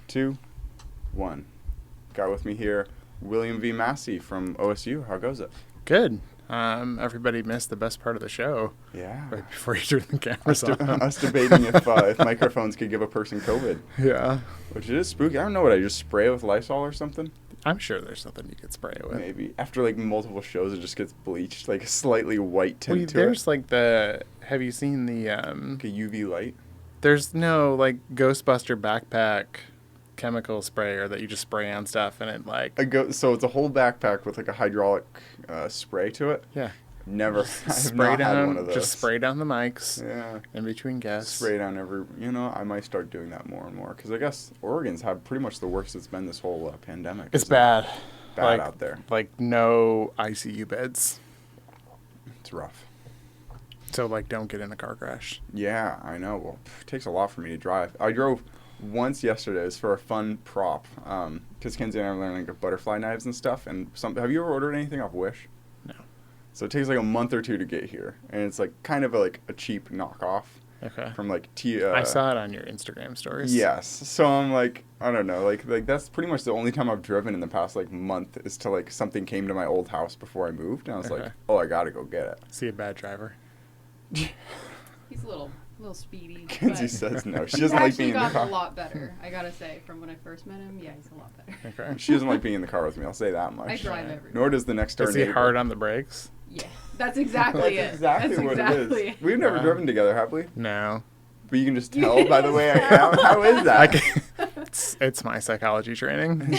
2, 1. Got with me here William V. Massey from OSU. How goes it? Good. Everybody missed the best part of the show. Yeah. Right before you turned the cameras on. Us debating if microphones could give a person COVID. Yeah. Which it is spooky. I don't know, what I just spray it with Lysol or something? I'm sure there's something you could spray it with. Maybe. After like multiple shows, it just gets bleached, like a slightly white tint to There's it. like have you seen the, Like a UV light. there's no like Ghostbuster backpack chemical sprayer that you just spray on stuff and it like. So it's a whole backpack with like a hydraulic spray to it. Yeah. Never. I've Spray not down, had one of those. just spray down the mics. Yeah. In between guests. Spray down I might start doing that more and more. Because I guess Oregon's had pretty much the worst it's been this whole pandemic. It's bad. Bad out there. Like no ICU beds. It's rough. So like don't get in a car crash. Yeah, I know. Well, it takes a lot for me to drive. I drove once yesterday. It was for a fun prop. Because Kenzie and I are learning like butterfly knives and stuff. And have you ever ordered anything off Wish? No. So it takes like a month or two to get here. And it's like kind of a cheap knockoff. Okay. From like I saw it on your Instagram stories. Yes. So I'm like, I don't know, like that's pretty much the only time I've driven in the past like month is to like something came to my old house before I moved and I was like, oh, I gotta go get it. See a bad driver. He's a little speedy. Kenzie says no. She doesn't like being in the car. He's actually gotten a lot better, I gotta say. From when I first met him, yeah, he's a lot better. Okay. She doesn't like being in the car with me. I'll say that much. I drive everywhere. Nor does the next door Is he neighbor. hard on the brakes? Yeah, that's exactly it. Exactly That's what exactly it is. We've never driven together, have we? No. But you can just tell by the way I am. How is that? It's my psychology training.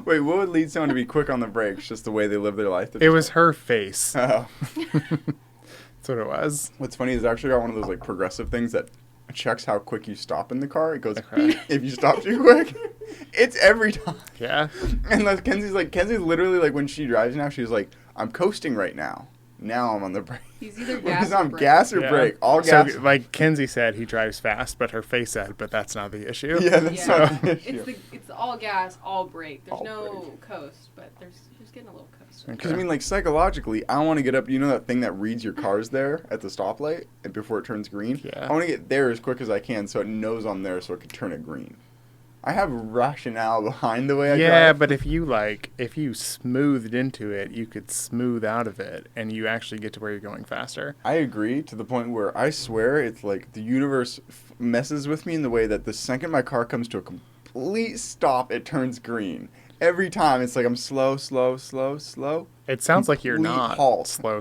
Wait, what would lead someone to be quick on the brakes? Just the way they live their life? It was her face. Oh. That's what it was. What's funny is I actually got one of those like progressive things that checks how quick you stop in the car. It goes Okay. if you stop too quick. It's every time. Yeah. And like Kenzie's literally like when she drives now, she's like, I'm coasting right now. Now I'm on the brake. He's either Because gas or I'm brake. gas or brake. All gas. So, like Kenzie said, he drives fast, but her face said, but that's not the issue. Yeah, that's Yeah. not the issue. It's all gas, all brake. There's All no brake. coast, but there's just getting a little coast. Because I mean, like psychologically, I want to get up. You know that thing that reads your car's there at the stoplight and before it turns green. Yeah. I want to get there as quick as I can so it knows I'm there, so it can turn it green. I have rationale behind the way I drive. Yeah, but if you smoothed into it, you could smooth out of it, and you actually get to where you're going faster. I agree to the point where I swear it's like the universe messes with me in the way that the second my car comes to a complete stop, it turns green. Every time it's like I'm slow. It sounds like you're Complete not halt. slow.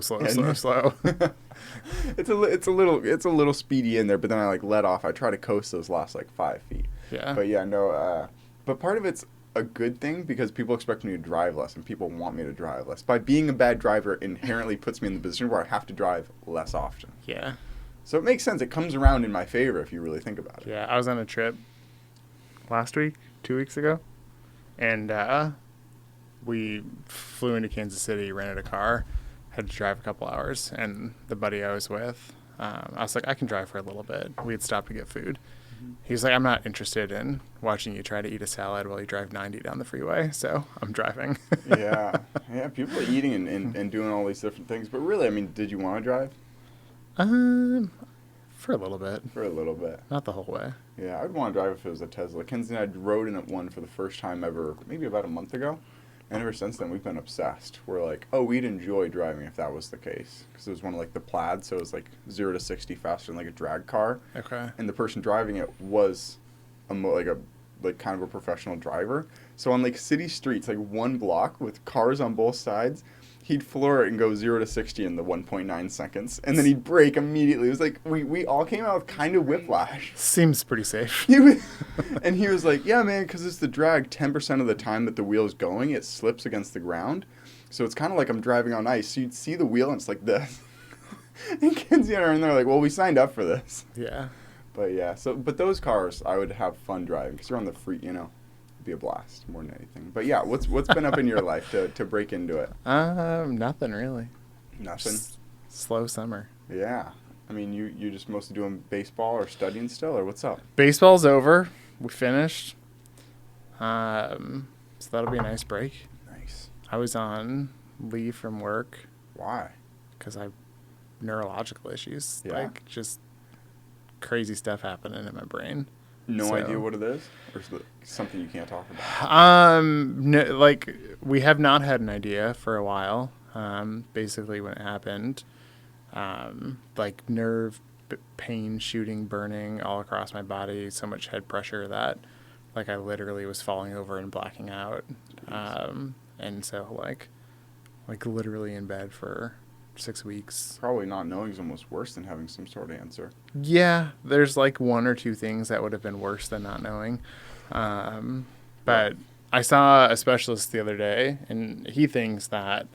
It's a little speedy in there, but then I like let off. I try to coast those last like 5 feet. Yeah. But yeah, no. But part of it's a good thing because people expect me to drive less, and people want me to drive less. By being a bad driver, inherently puts me in the position where I have to drive less often. Yeah. So it makes sense. It comes around in my favor if you really think about it. Yeah. I was on a trip last week, 2 weeks ago, and we flew into Kansas City, rented a car, had to drive a couple hours, and the buddy I was with, I was like, I can drive for a little bit. We had stopped to get food. He's like, I'm not interested in watching you try to eat a salad while you drive 90 down the freeway, so I'm driving. Yeah. People are eating and doing all these different things. But really, I mean, did you want to drive? For a little bit. For a little bit. Not the whole way. Yeah, I'd want to drive if it was a Tesla. Kenzie and I rode in one for the first time ever, maybe about a month ago. And ever since then, we've been obsessed. We're like, oh, we'd enjoy driving if that was the case. Because it was one of like the Plaid, so it was like 0 to 60 faster than like a drag car. Okay. And the person driving it was kind of a professional driver. So on like city streets, like one block with cars on both sides, he'd floor it and go 0 to 60 in the 1.9 seconds. And then he'd brake immediately. It was like, we all came out with kind of whiplash. Seems pretty safe. And he was like, yeah, man, because it's the drag. 10% of the time that the wheel's going, it slips against the ground. So it's kind of like I'm driving on ice. So you'd see the wheel and it's like this. And Kenzie and I are in there like, well, we signed up for this. Yeah. But yeah, but those cars, I would have fun driving because you're on the free, it'd be a blast more than anything. But yeah, what's been up in your life to break into it? Nothing really. Nothing. Just slow summer. Yeah. I mean, you just mostly doing baseball or studying still, or what's up? Baseball's over. We finished. So that'll be a nice break. Nice. I was on leave from work Why? because I have neurological issues. Yeah. Like just crazy stuff happening in my brain. No So- idea what it is? Or is it something you can't talk about? No, like we have not had an idea for a while. Basically, when it happened, like nerve pain, shooting, burning all across my body, so much head pressure that, like, I literally was falling over and blacking out. And so like literally in bed for 6 weeks. Probably not knowing is almost worse than having some sort of answer. Yeah, there's like one or two things that would have been worse than not knowing. But I saw a specialist the other day, and he thinks that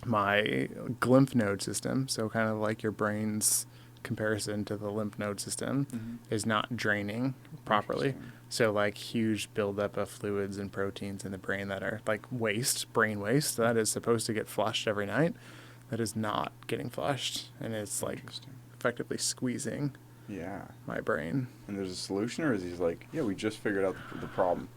my lymph node system, so kind of like your brain's comparison to the lymph node system, is not draining properly. Interesting. So like huge buildup of fluids and proteins in the brain that are like waste, brain waste, that is supposed to get flushed every night, that is not getting flushed, and it's like Interesting. effectively squeezing Yeah. my brain. And there's a solution, or is he like, yeah, we just figured out the problem?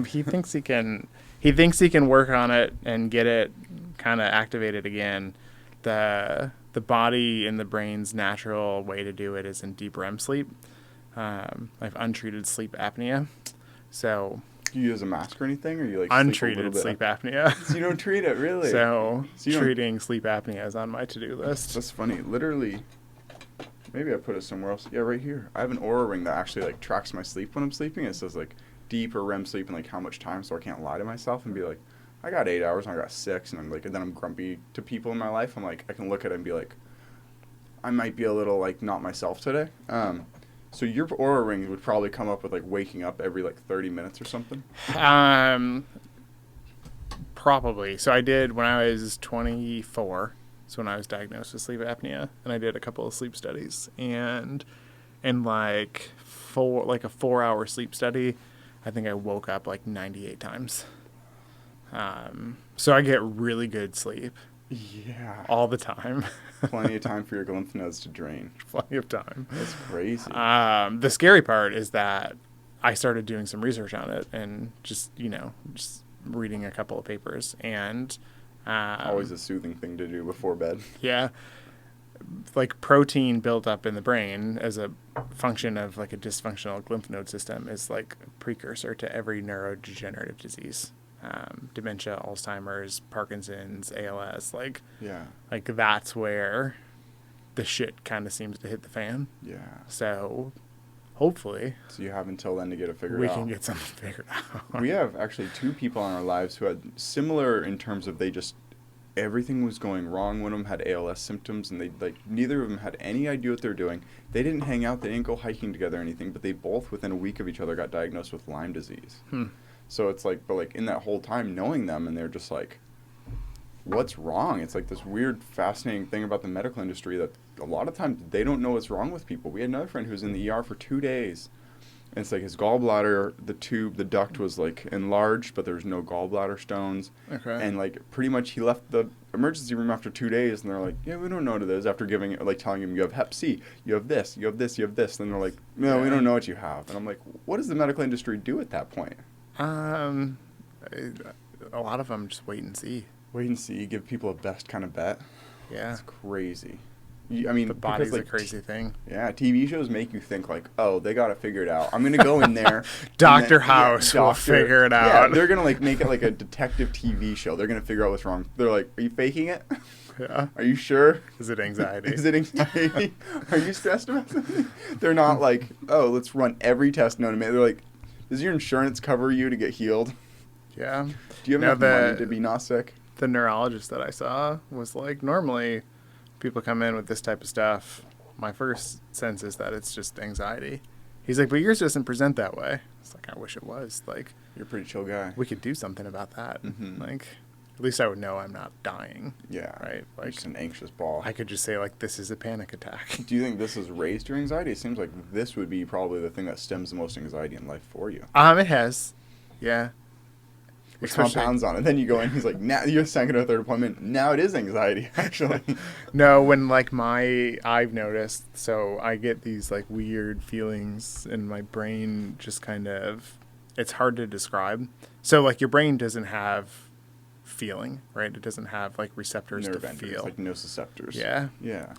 He thinks he can. He thinks he can work on it and get it kind of activated again. The body and the brain's natural way to do it is in deep REM sleep. I have untreated sleep apnea, so Do you use a mask or anything, or you like untreated sleep apnea. So you don't treat it, really? So So you don't- treating sleep apnea is on my to-do list. That's funny. Literally, maybe I put it somewhere else. Yeah, right here. I have an Aura ring that actually like tracks my sleep when I'm sleeping. It says like deep or REM sleep and like how much time, so I can't lie to myself and be like, I got 8 hours and I got 6, and I'm like, and then I'm grumpy to people in my life. I'm like, I can look at it and be like, I might be a little like not myself today. So your Aura ring would probably come up with like waking up every like 30 minutes or something. Probably. So I did when I was 24. So when I was diagnosed with sleep apnea, and I did a couple of sleep studies, and in like a 4-hour sleep study, I think I woke up like 98 times. So I get really good sleep Yeah. all the time. Plenty of time for your lymph nodes to drain. Plenty of time. That's crazy. The scary part is that I started doing some research on it and just reading a couple of papers, and Always a soothing thing to do before bed. yeah, like protein built up in the brain as a function of like a dysfunctional lymph node system is like a precursor to every neurodegenerative disease. Dementia, Alzheimer's, Parkinson's, ALS, like Yeah. that's where the shit kind of seems to hit the fan. Yeah. So hopefully So you have until then to get it figured we out. can get something figured out. We have actually 2 people in our lives who had similar in terms of everything was going wrong. One of them had ALS symptoms, and neither of them had any idea what they were doing. They didn't hang out, they didn't go hiking together or anything, but they both within a week of each other got diagnosed with Lyme disease. So it's like, but like in that whole time knowing them, and they're just like, what's wrong? It's like this weird, fascinating thing about the medical industry that a lot of times they don't know what's wrong with people. We had another friend who was in the ER for 2 days. And it's like his gallbladder, the duct was like enlarged, but there was no gallbladder stones. Okay. And like pretty much he left the emergency room after 2 days, and they're like, yeah, we don't know what it is. After telling him you have Hep C, you have this, you have this, you have this. Then they're like, no, we Yeah. don't know what you have. And I'm like, what does the medical industry do at that point? A lot of them just wait and see. Wait and see, give people a best kind of bet. Yeah. It's crazy. I mean, The body's because, a crazy thing. Yeah, TV shows make you think like, oh, they got it figured out. I'm gonna go in there. Dr. House will figure it Yeah, out. they're gonna like make it like a detective TV show. They're gonna figure out what's wrong. They're like, are you faking it? Yeah. Are you sure? Is it anxiety? Is it anxiety? Are you stressed about something? They're not like, oh, let's run every test known to man. They're like, does your insurance cover you to get healed? Yeah. Do you have Now enough money to be not sick? The neurologist that I saw was like, normally people come in with this type of stuff. My first sense is that it's just anxiety. He's like, but yours doesn't present that way. It's like, I wish it was. Like, You're a pretty chill guy. we could do something about that. Mhm. Like, at least I would know I'm not dying. Yeah. Right? Like Like, just an anxious ball. I could just say, like, this is a panic attack. Do you think this has raised your anxiety? It seems like this would be probably the thing that stems the most anxiety in life for you. It has. Yeah. Which Especially- compounds on it. Then you go in, he's like, now you're second or third appointment. Now it is anxiety, actually. No, when like I've noticed, so I get these like weird feelings in my brain, just kind of, it's hard to describe. So like your brain doesn't have feeling, right? It doesn't have like receptors Nerve to endings, feel. like nociceptors. Yeah. Yeah.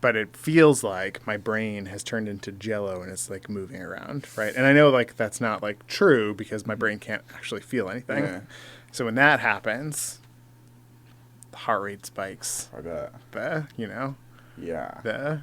but it feels like my brain has turned into jello and it's like moving around, right? And I know like that's not like true because my brain can't actually feel anything. Yeah. So when that happens, the heart rate spikes. I bet. Yeah. The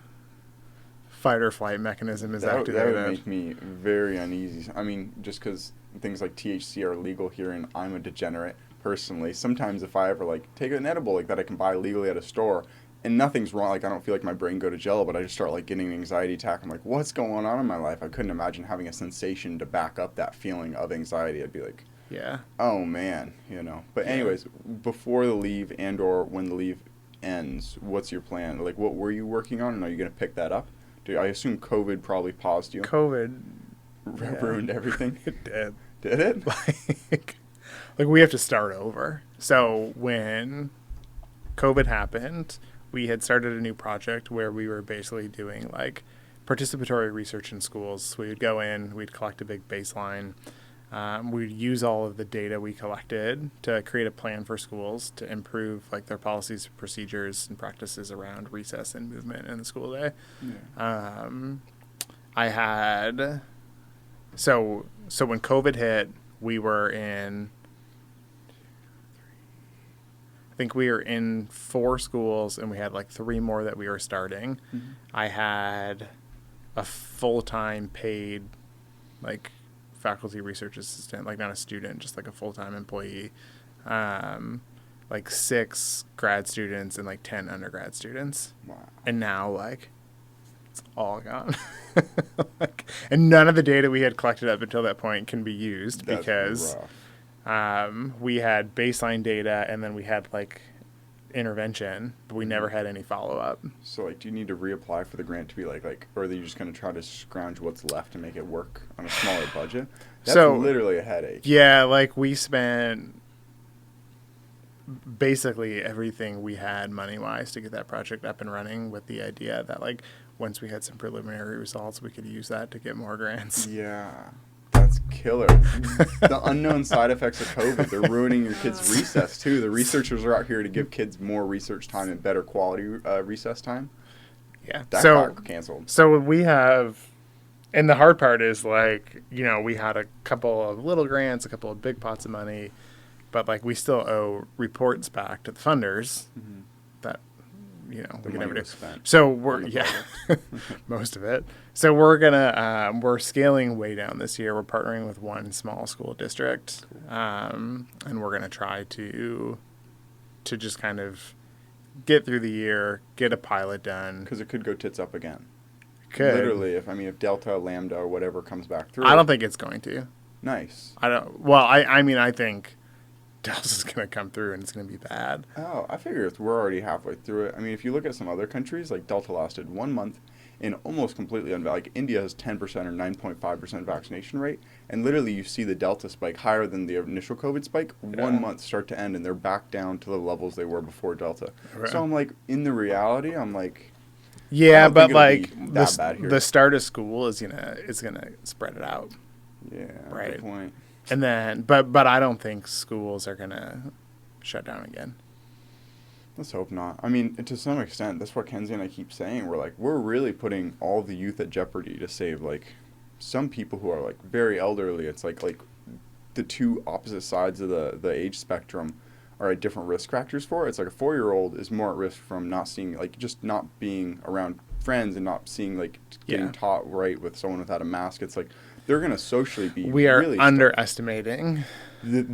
fight or flight mechanism is That activated. would make me very uneasy. I mean, just because things like THC are legal here and I'm a degenerate personally, sometimes if I ever like take an edible like that I can buy legally at a store and nothing's wrong, like I don't feel like my brain go to jello, but I just start like getting an anxiety attack. I'm like, what's going on in my life? I couldn't imagine having a sensation to back up that feeling of anxiety. I'd be like, yeah. oh man, But anyways, before the leave and or when the leave ends, what's your plan? Like, what were you working on, and are you going to pick that up? I assume COVID probably paused you. COVID Ruined everything. It did. Did it? Like we have to start over. So when COVID happened, we had started a new project where we were basically doing like participatory research in schools. We would go in, we'd collect a big baseline. We'd use all of the data we collected to create a plan for schools to improve like their policies, procedures, and practices around recess and movement in the school day. Yeah. So when COVID hit, we were in, I think we were in 4 schools and we had like 3 more that we were starting. Mm-hmm. I had a full-time paid like faculty research assistant, like not a student, just like a full-time employee, like 6 grad students and like 10 undergrad students. Wow. And now like it's all gone. And none of the data we had collected up until that point can be used. That's because we had baseline data and then we had like intervention, but we never had any follow-up. So like, do you need to reapply for the grant to be like, or are you just going to try to scrounge what's left to make it work on a smaller budget? That's literally a headache. Yeah, like we spent basically everything we had money-wise to get that project up and running, with the idea that like once we had some preliminary results, we could use that to get more grants. Yeah. That's killer. The unknown side effects of COVID, they're ruining your kids' recess too. The researchers are out here to give kids more research time and better quality recess time. Yeah. That so got canceled. So we have, and the hard part is like, we had a couple of little grants, a couple of big pots of money, but like we still owe reports back to the funders that, we can never do. So we're, most of it. So we're we're scaling way down this year. We're partnering with one small school district, and we're gonna try to just kind of get through the year, get a pilot done. Because it could go tits up again. Could. Literally, if Delta, Lambda, or whatever comes back through. I don't think it's going to. Nice. I think Delta's going to come through and it's going to be bad. Oh, I figure we're already halfway through it. I mean, if you look at some other countries, like Delta lasted 1 month and almost completely like India has 10% or 9.5% vaccination rate, and literally you see the Delta spike higher than the initial COVID spike 1 month start to end, and they're back down to the levels they were before Delta. Right. So I'm like, in the reality, I'm like, yeah, but like the start of school is gonna spread it out. Yeah, right. Good point. And then, but I don't think schools are gonna shut down again. Let's hope not. I mean, to some extent, that's what Kenzie and I keep saying. We're really putting all the youth at jeopardy to save like some people who are like very elderly. It's like the two opposite sides of the age spectrum are at different risk factors for it. It's like a 4-year-old is more at risk from not seeing, like, just not being around friends and not seeing, like, getting taught right with someone without a mask. It's like they're going to socially be we are really underestimating the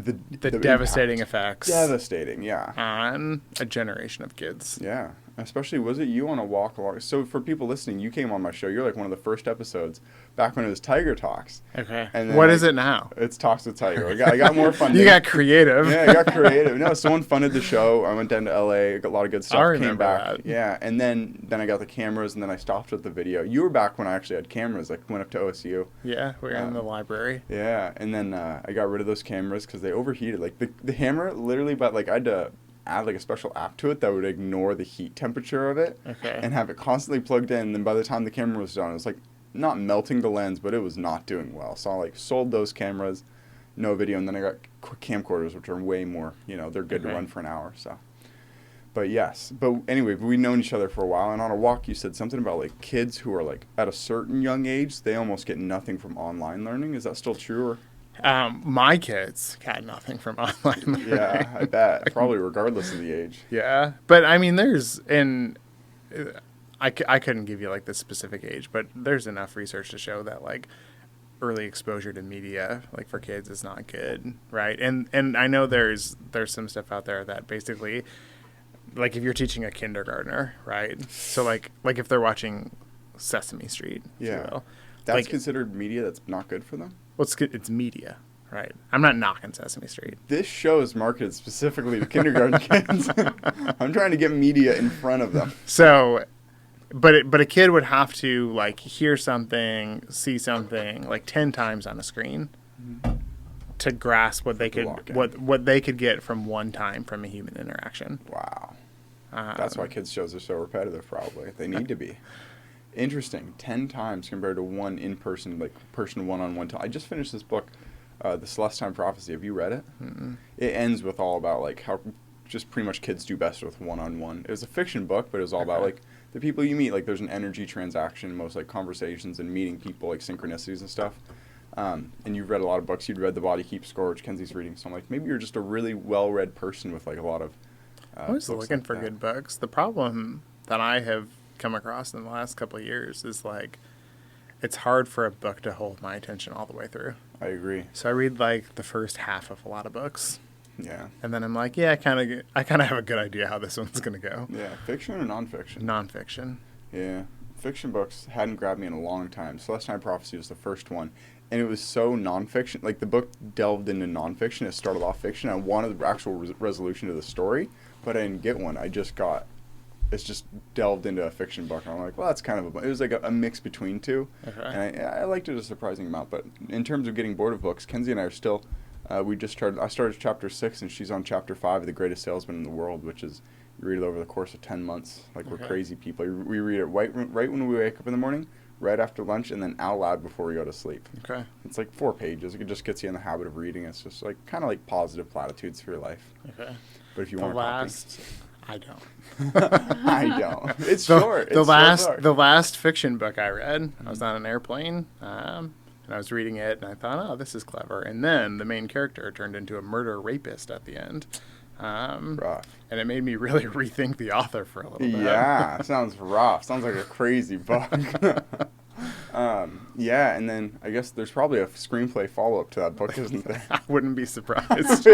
devastating effects. Devastating, yeah. On a generation of kids. Yeah. Especially, was it you on a walk along? So for people listening, you came on my show. You're like one of the first episodes back when it was Tiger Talks. Okay. And then, what is it now? It's Talks with Tiger. I got more funding. You got creative. Yeah, I got creative. No, someone funded the show. I went down to LA, got a lot of good stuff. I remember came back. That. Yeah, and then I got the cameras, and then I stopped with the video. You were back when I actually had cameras. Like went up to OSU. Yeah, we were in the library. Yeah, and then I got rid of those cameras because they overheated. Like the hammer, literally, but like I had to add like a special app to it that would ignore the heat temperature of it and have it constantly plugged in. And then by the time the camera was done, it was like not melting the lens, but it was not doing well. So I like sold those cameras, no video, and then I got camcorders, which are way more, they're good to run for an hour. So, But yes. But anyway, we've known each other for a while, and on a walk you said something about like kids who are like at a certain young age, they almost get nothing from online learning. Is that still true? Or? My kids got nothing from online learning. Yeah, I bet. Probably regardless of the age. Yeah, but I mean, I couldn't give you like the specific age, but there's enough research to show that like early exposure to media, like for kids, is not good, right? And I know there's some stuff out there that basically, like if you're teaching a kindergartner, right? So like if they're watching Sesame Street, if you will, that's like, considered media that's not good for them? Well, it's media, right? I'm not knocking Sesame Street. This show is marketed specifically to kindergarten kids. I'm trying to get media in front of them. So, but a kid would have to like hear something, see something like 10 times on a screen to grasp what they could what they could get from one time from a human interaction. Wow. That's why kids shows are so repetitive. Probably they need to be. Interesting. 10 times compared to one in-person, like person one-on-one time. I just finished this book, The Celestine Prophecy. Have you read it? Mm-mm. It ends with all about like how just pretty much kids do best with one-on-one. It was a fiction book, but it was all about like the people you meet. Like there's an energy transaction, most like conversations and meeting people, like synchronicities and stuff. And you've read a lot of books. You'd read The Body Keeps Score, which Kenzie's reading. So I'm like, maybe you're just a really well-read person with like a lot of I was looking like for good books. The problem that I have come across in the last couple of years is like it's hard for a book to hold my attention all the way through. I agree. So I read like the first half of a lot of books. Yeah. And then I'm like, yeah, I kind of have a good idea how this one's going to go. Yeah, fiction or nonfiction? Nonfiction. Yeah. Fiction books hadn't grabbed me in a long time. Celestine Prophecy was the first one. And it was so nonfiction. Like, the book delved into nonfiction. It started off fiction. I wanted the actual resolution to the story, but I didn't get one. It's just delved into a fiction book. And I'm like, well, that's kind of it was like a mix between two. Okay. And I liked it a surprising amount. But in terms of getting bored of books, Kenzie and I are still, I started chapter 6, and she's on chapter 5 of The Greatest Salesman in the World, which is, you read it over the course of 10 months. Like, we're crazy people. We read it right when we wake up in the morning, right after lunch, and then out loud before we go to sleep. Okay. It's like 4 pages. It just gets you in the habit of reading. It's just like kind of like positive platitudes for your life. Okay. But if you want to I don't. I don't. It's short. The last fiction book I read, I was on an airplane, and I was reading it, and I thought, oh, this is clever. And then the main character turned into a murder rapist at the end. Rough. And it made me really rethink the author for a little bit. Yeah, sounds rough. Sounds like a crazy book. Yeah, and then I guess there's probably a screenplay follow-up to that book, isn't there? I wouldn't be surprised.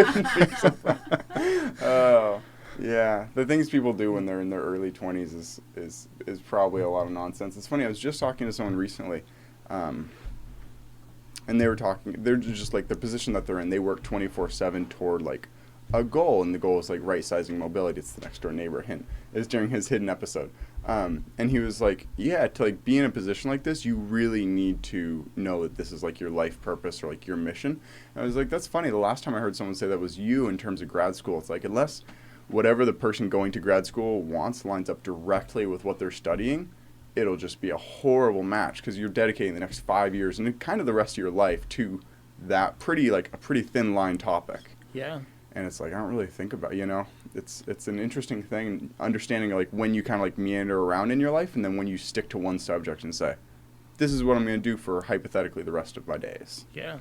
Oh, yeah. The things people do when they're in their early 20s is probably a lot of nonsense. It's funny, I was just talking to someone recently, and they're just like the position that they're in, they work 24/7 toward like a goal, and the goal is like right-sizing mobility. It's the next door neighbor hint. It's during his hidden episode. And he was like, yeah, to like be in a position like this, you really need to know that this is like your life purpose or like your mission. And I was like, that's funny. The last time I heard someone say that was you in terms of grad school. It's like, unless whatever the person going to grad school wants lines up directly with what they're studying, it'll just be a horrible match because you're dedicating the next 5 years and kind of the rest of your life to that a pretty thin line topic. Yeah. And it's like, I don't really think about, it's an interesting thing, understanding like when you kind of like meander around in your life, and then when you stick to one subject and say, this is what I'm going to do for hypothetically the rest of my days. Yeah.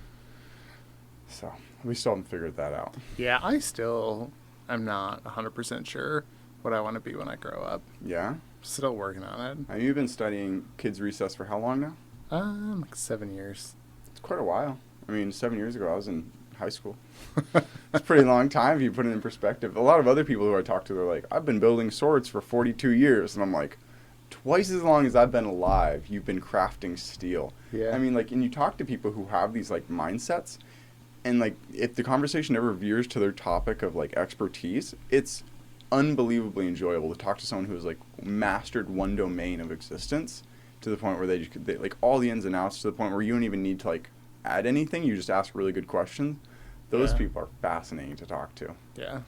So we still haven't figured that out. Yeah, I'm not 100% sure what I want to be when I grow up. Yeah? Still working on it. Have you been studying kids recess for how long now? Like 7 years. It's quite a while. I mean, 7 years ago I was in high school. It's a pretty long time if you put it in perspective. A lot of other people who I talk to, they're like, I've been building swords for 42 years. And I'm like, twice as long as I've been alive, you've been crafting steel. Yeah. I mean, like, and you talk to people who have these, like, mindsets, and, like, if the conversation ever veers to their topic of, like, expertise, it's unbelievably enjoyable to talk to someone who has, like, mastered one domain of existence to the point where they like, all the ins and outs, to the point where you don't even need to, like, add anything. You just ask really good questions. Those people are fascinating to talk to. Yeah.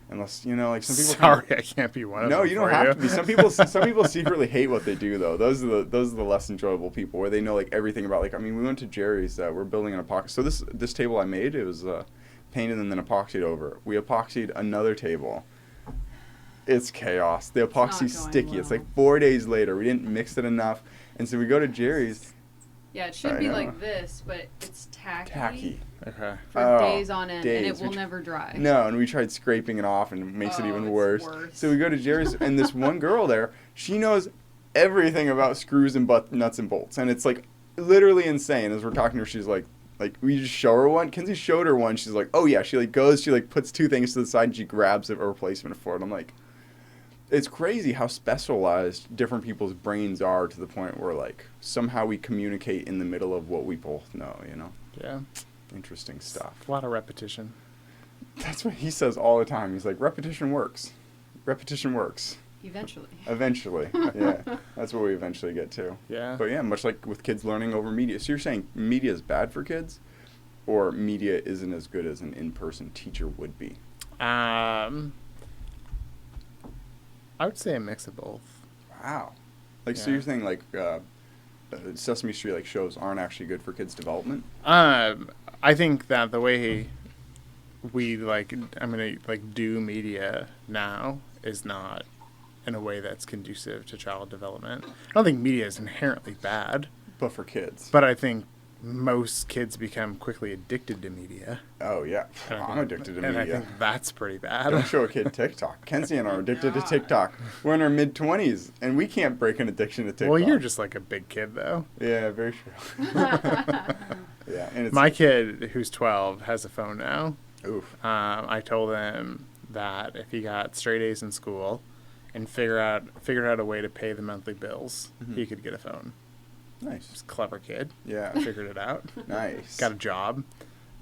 Unless, like some people. Sorry, I can't be one of them. No, you don't have to be. Some people secretly hate what they do, though. Those are the less enjoyable people, where they know like everything about, like, I mean, we went to Jerry's. We're building an epoxy. So this table I made, it was painted and then epoxied over. We epoxied another table. It's chaos. The epoxy's going sticky. It's well. like 4 days later. We didn't mix it enough. And so we go to Jerry's. Yeah, it should I be know. like this, but it's tacky. Okay. For Oh, days on end, and days. it will never dry. No, and we tried scraping it off, and it makes it Oh, even it's worse. worse. So we go to Jerry's, and this one girl there, she knows everything about screws and nuts and bolts, and it's like literally insane. As we're talking to her, she's like we just show her one. Kenzie showed her one. She's like, oh yeah. She like goes, she like puts two things to the side, and she grabs a replacement for it. I'm like, it's crazy how specialized different people's brains are to the point where like somehow we communicate in the middle of what we both know. You know? Yeah. Interesting stuff. A lot of repetition. That's what he says all the time. He's like, repetition works. Repetition works. Eventually. Eventually. Yeah. That's what we eventually get to. Yeah. But yeah, much like with kids learning over media. So you're saying media is bad for kids? Or media isn't as good as an in-person teacher would be? I would say a mix of both. Wow. Like, so Yeah. you're saying like Sesame Street like shows aren't actually good for kids' development? I think that the way we do media now is not in a way that's conducive to child development. I don't think media is inherently bad, But for kids. but I think most kids become quickly addicted to media. Oh, yeah. And I I'm think- addicted to and media. I think that's pretty bad. Don't show a kid TikTok. Kenzie and I are addicted to God. TikTok. We're in our mid-20s, and we can't break an addiction to TikTok. Well, you're just like a big kid, though. Yeah, very true. Yeah, and it's My kid, who's 12, has a phone now. oof. I told him that if he got straight A's in school and figured out a way to pay the monthly bills, Mhm. he could get a phone. Nice. He's a clever kid. Yeah. Figured it out. Nice. Got a job.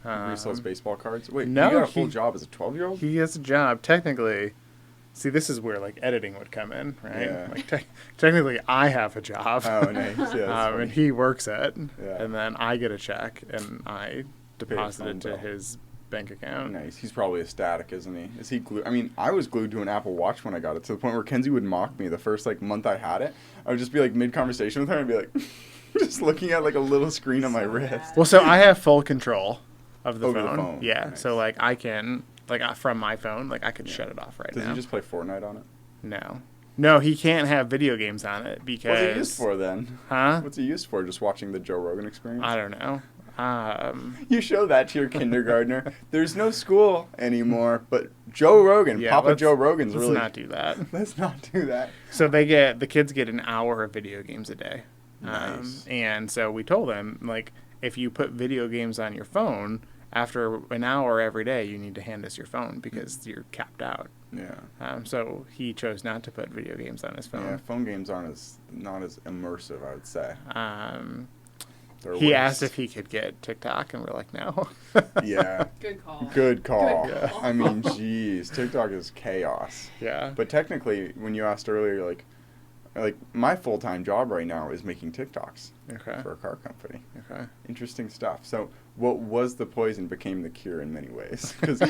Resells baseball cards. Wait, no, you got a full he- job as a 12-year-old? He has a job. Technically, see, this is where like editing would come in, right? Yeah. Like technically, I have a job. Oh, nice. Yeah, that's funny. and he works it, Yeah. and then I get a check and I deposit phone it to bill. his bank account. Nice. He's probably ecstatic, isn't he? Is he glued? I mean, I was glued to an Apple Watch when I got it, to the point where Kenzie would mock me the first like month I had it. I would just be like mid-conversation with her and be like, just looking at like a little screen on my So wrist. bad. Well, so I have full control of the Over the phone. phone. Yeah, Nice. so like I can from my phone, like I could Yeah. shut it off right Does now. he just play Fortnite on it? No, he can't have video games on it because. What's it used for then? Huh? What's it used for? Just watching the Joe Rogan Experience? I don't know. You show that to your kindergartner. There's no school anymore, but Joe Rogan, Yeah, Papa let's- Joe Rogan's let's really. not do that. Let's not do that. So the kids get an hour of video games a day. Nice. And so we told them, like, if you put video games on your phone, after an hour every day, you need to hand us your phone because you're capped out. Yeah. So he chose not to put video games on his Yeah. phone. Phone games aren't not as immersive, I would say. They're He worse. asked if he could get TikTok, and we're like, no. Yeah. Good call. Good call. Good call. I mean, geez, TikTok is chaos. Yeah. But technically, when you asked earlier, like my full-time job right now is making TikToks Okay. for a car company. Okay. Interesting stuff. So what was the poison became the cure in many ways. Because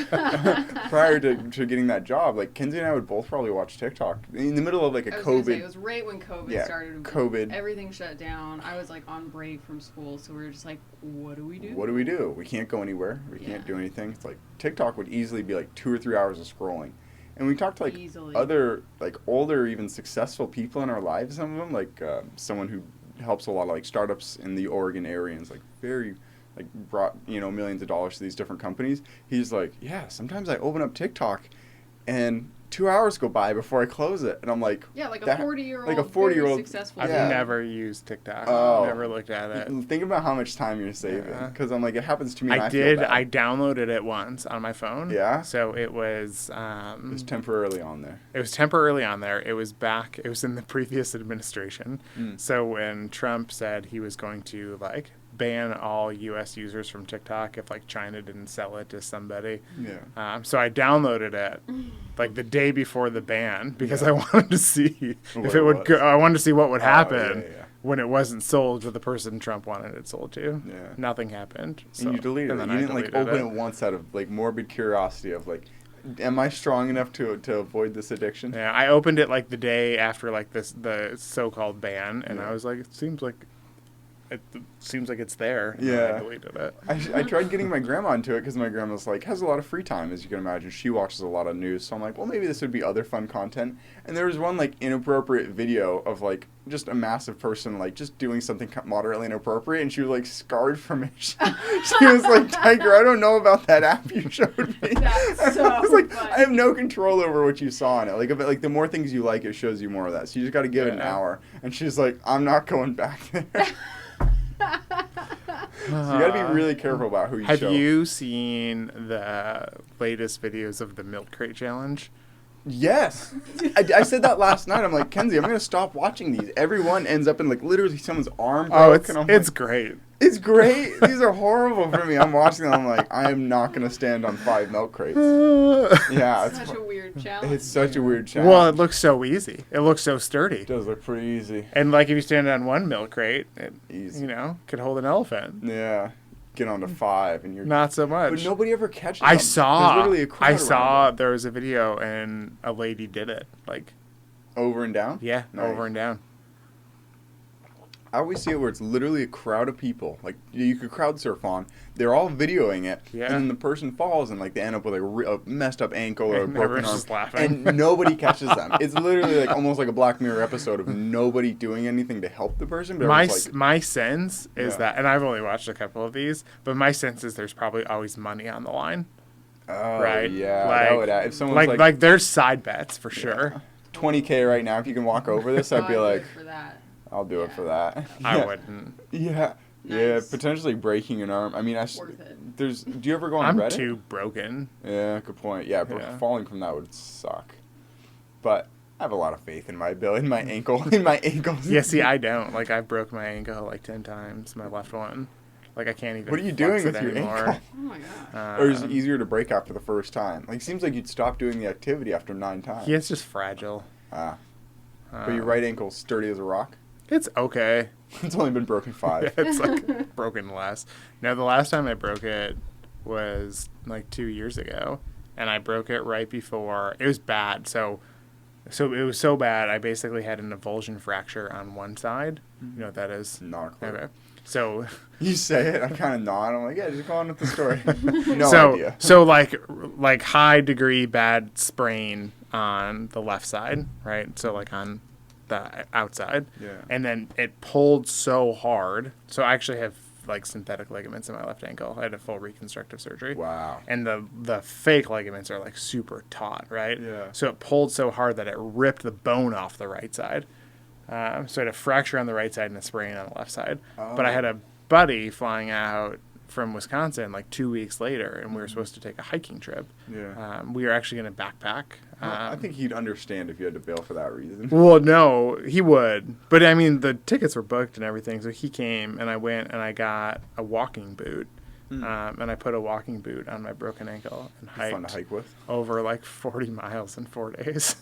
prior to getting that job, like Kenzie and I would both probably watch TikTok in the middle of like a I was gonna say, it COVID. was right when COVID Yeah, started. COVID. Everything shut down. I was like on break from school, so we were just like, what do we do? What do we do? We can't go anywhere. We can't Yeah. do anything. It's like TikTok would easily be like 2 or 3 hours of scrolling. And we talked to like Easily. other like older, even successful people in our lives. Some of them, like someone who helps a lot of like startups in the Oregon area, and is like very like brought millions of dollars to these different companies. He's like, yeah, sometimes I open up TikTok, and 2 hours go by before I close it, and I'm like, Yeah, like a that- 40-year-old, like a very 40-year-old successful. I've Yeah. never used TikTok. Oh. Never looked at it. think about how much time you're saving. Yeah. Because I'm like, it happens to me. And I I feel did. bad. I downloaded it once on my phone. Yeah? So it was. It's temporarily on there. It was temporarily on there. It was back. It was in the previous administration. Mm. So when Trump said he was going to like ban all U.S. users from TikTok if like China didn't sell it to somebody, Yeah. so I downloaded it like the day before the ban because Yeah. I wanted to see What if it it would. was. Go, I wanted to see what would Oh, happen yeah. when it wasn't sold to the person Trump wanted it sold to. Yeah. Nothing happened. So, And you deleted it. then You I didn't like deleted open it once out of like morbid curiosity of like, am I strong enough to avoid this addiction? Yeah, I opened it like the day after like the so-called ban, and Yeah. I was like, it seems like it seems like it's there. And Yeah. I deleted it. I tried getting my grandma into it because my grandma's like has a lot of free time, as you can imagine. She watches a lot of news, so I'm like, well, maybe this would be other fun content. And there was one like inappropriate video of like just a massive person like just doing something moderately inappropriate, and she was like scarred from it. She was like, Tiger, I don't know about that app you showed me. That's so I was like, funny. I have no control over what you saw on it. Like, the more things you like, it shows you more of that. So you just got to give it an hour. And she's like, I'm not going back there. So you got to be really careful about who you Have show. you seen the latest videos of the milk crate challenge? Yes. I said that last night. I'm like, Kenzie, I'm going to stop watching these. Everyone ends up in like literally someone's arm broke. Oh, it's and I'm it's like, great. it's great. These are horrible for me. I'm watching them. I'm like, I am not going to stand on 5 milk crates. Yeah. It's such a weird challenge. It's such a weird challenge. Well, it looks so easy. It looks so sturdy. It does look pretty easy. And like if you stand on one milk crate, it Easy. could hold an elephant. Yeah. Get on to 5 and you're Not so much. But nobody ever catches them. I There's saw. literally a crowd I around saw them. there was a video and a lady did it. Like, Over and down? yeah, Nice. over and down. I always see it where it's literally a crowd of people. Like, you could crowd surf on. They're all videoing it. Yeah. And then the person falls and, like, they end up with, like, a messed up ankle or a And broken everyone's arm. just laughing. And nobody catches them. It's literally, like, almost like a Black Mirror episode of nobody doing anything to help the person. But My everyone's like, my sense is Yeah. that, and I've only watched a couple of these, but my sense is there's probably always money on the line, oh, right? yeah. Like, that would if someone's like there's side bets for sure. 20K right now, if you can walk over this, I'd be Oh, I'd do like, it for that. I'll do it Yeah. for that. I Yeah. wouldn't. Yeah. Yeah, Nice. potentially breaking an arm. I mean, Worth it. do you ever go on I'm Reddit? too broken. Yeah, good point. Yeah, Yeah. falling from that would suck. But I have a lot of faith in my ability, in my ankle, in my ankles. Yeah, see, I don't. Like, I broke my ankle like 10 times, my left one. Like, I can't even. What are you flex doing with it your anymore. ankle? Oh my god. Or is it easier to break after the first time? Like, it seems like you'd stop doing the activity after 9 times. Yeah, it's just fragile. Ah. But your right ankle's sturdy as a rock? It's okay. It's only been broken 5. Yeah, it's like broken less. No, the last time I broke it was like 2 years ago, and I broke it right before it was bad. So it was so bad. I basically had an avulsion fracture on one side. You know what that is? Not a clue. Okay. So You say it, I kind of nod. I'm like, yeah, just go on with the story. No so idea. so like high degree bad sprain on the left side, right? So like on the outside. Yeah. And then it pulled so hard. So I actually have like synthetic ligaments in my left ankle. I had a full reconstructive surgery. Wow. And the fake ligaments are like super taut, right? Yeah. So it pulled so hard that it ripped the bone off the right side. So I had a fracture on the right side and a sprain on the left side. But I had a buddy flying out from Wisconsin like 2 weeks later, and we were supposed to take a hiking trip. Yeah. We were actually going to backpack. I think he'd understand if you had to bail for that reason. Well, no, he would. But, I mean, the tickets were booked and everything, so he came, and I went and I got a walking boot. And I put a walking boot on my broken ankle and Fun to hiked hike with. over like 40 miles in 4 days.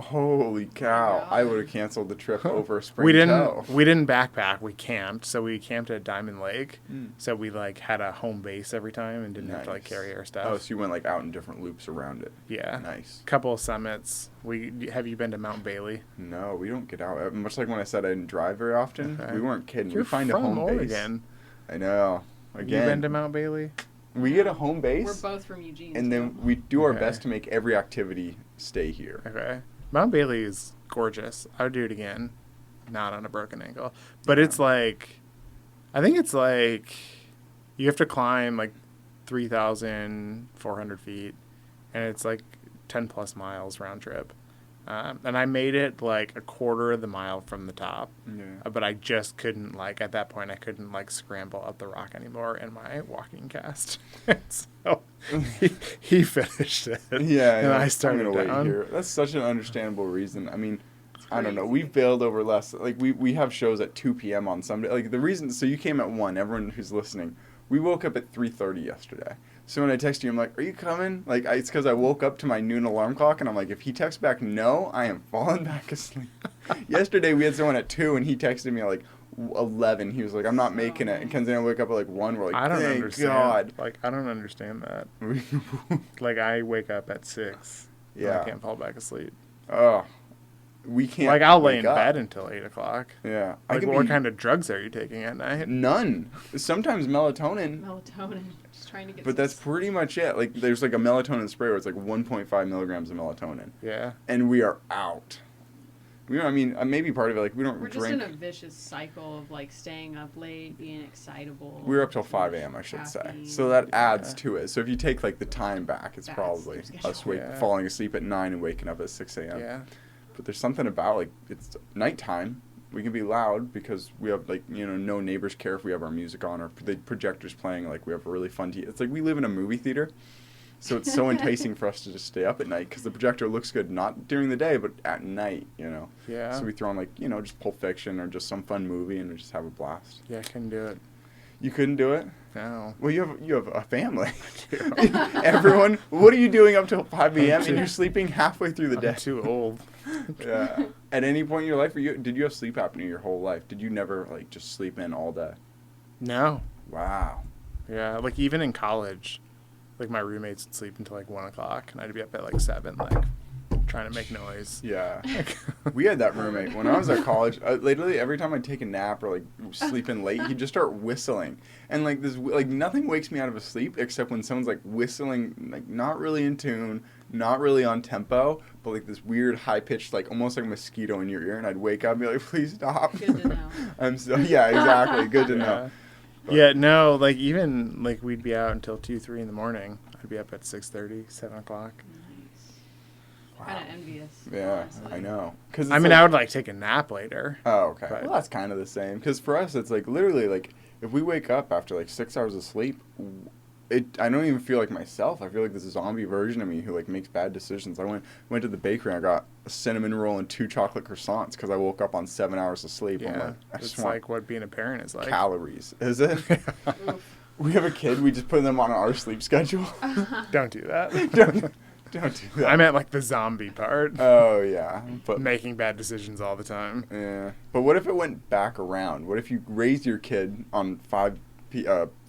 Holy cow! God. I would have canceled the trip over a spring we toe. didn't backpack. We camped. So we camped at Diamond Lake. So we like had a home base every time and didn't have to like Nice. carry our stuff. Oh, so you went like out in different loops around it. Yeah. Nice. Couple of summits. Have you been to Mount Bailey? No, we don't get out. Much like when I said I didn't drive very often, Okay. we weren't kidding. You're we find from a home Oregon. base. I know. Again, You been to Mount Bailey? we get a home base, We're both from Eugene. and then too. we do our Okay. best to make every activity stay here. Okay. Mount Bailey is gorgeous. I would do it again, not on a broken ankle. But it's like, I think it's like, you have to climb like 3,400 feet, and it's like 10 plus miles round trip. And I made it like a quarter of the mile from the top, Yeah. but I just couldn't at that point I couldn't scramble up the rock anymore in my walking cast. So he finished it. Yeah, and I I'm started gonna wait down. here. That's such an understandable reason. I mean, I don't know. crazy. We've bailed over less. Like we have shows at 2 p.m. on Sunday. Like the reason. So you came at 1. Everyone who's listening, we woke up at 3:30 yesterday. So when I text you, I'm like, "Are you coming?" Like it's because I woke up to my noon alarm clock, and I'm like, if he texts back no, I am falling back asleep. Yesterday we had someone at 2, and he texted me at like 11. He was like, "I'm not making it." And Kenzie and I wake up at like 1. We're like, I don't "Thank understand. God." I don't understand that. Like I wake up at 6. And Yeah. I can't fall back asleep. Oh, we can't. Like, I'll lay wake in up. bed until 8 o'clock. Yeah. Like, what kind of drugs are you taking at night? None. Sometimes melatonin. Melatonin. Just trying to get. But that's pretty much it. Like, there's like a melatonin spray where it's like 1.5 milligrams of melatonin. Yeah. And we are out. We don't, I mean, maybe part of it, like, we don't We're drink. just in a vicious cycle of like staying up late, being excitable. We were up till 5 a.m., I should say. So that adds to it. So if you take, like, the time back, it's Bad probably sleep us schedule. falling asleep at 9 and waking up at 6 a.m. Yeah. But there's something about, like, it's nighttime. We can be loud because we have, like, you know, no neighbors care if we have our music on or the projector's playing. Like, we have a really fun It's like we live in a movie theater. So it's so enticing for us to just stay up at night because the projector looks good, not during the day, but at night, you know. Yeah. So we throw on, like, you know, just Pulp Fiction or just some fun movie and we just have a blast. Yeah, I couldn't do it. You couldn't do it? No. Well, you have a family. Everyone, what are you doing up till 5 a.m. and you're sleeping halfway through the day? I'm too old. Yeah. At any point in your life, did you have sleep apnea your whole life? Did you never, like, just sleep in all day? No. Wow. Yeah, like, even in college, like, my roommates would sleep until, like, 1 o'clock, and I'd be up at, like, 7, like, trying to make noise. Yeah. We had that roommate. When I was at college, literally every time I'd take a nap or, like, sleep in late, he'd just start whistling. And, like, nothing wakes me out of a sleep except when someone's, like, whistling, like, not really in tune, not really on tempo, but, like, this weird high-pitched, like, almost like a mosquito in your ear, and I'd wake up and be like, please stop. Good to know. Yeah, exactly. Good to know. But Yeah, no, like, even, like, we'd be out until 2, 3 in the morning. I'd be up at 6:30, 7 o'clock. Nice. Wow. Kind of envious. Yeah, honestly. I know. Cause I mean, I would, like, take a nap later. Oh, okay. But- Well, that's kind of the same. Because for us, it's like literally like if we wake up after like 6 hours of sleep, I don't even feel like myself. I feel like this zombie version of me who like makes bad decisions. I went to the bakery and I got a cinnamon roll and 2 chocolate croissants because I woke up on 7 hours of sleep. I'm Yeah, like, I it's just want like what being a parent is like. calories. Is it? Oof. We have a kid. We just put them on our sleep schedule. Don't do that. don't do that. I meant, like, the zombie part. Oh yeah, but Making bad decisions all the time. yeah. But what if it went back around? What if you raised your kid on 5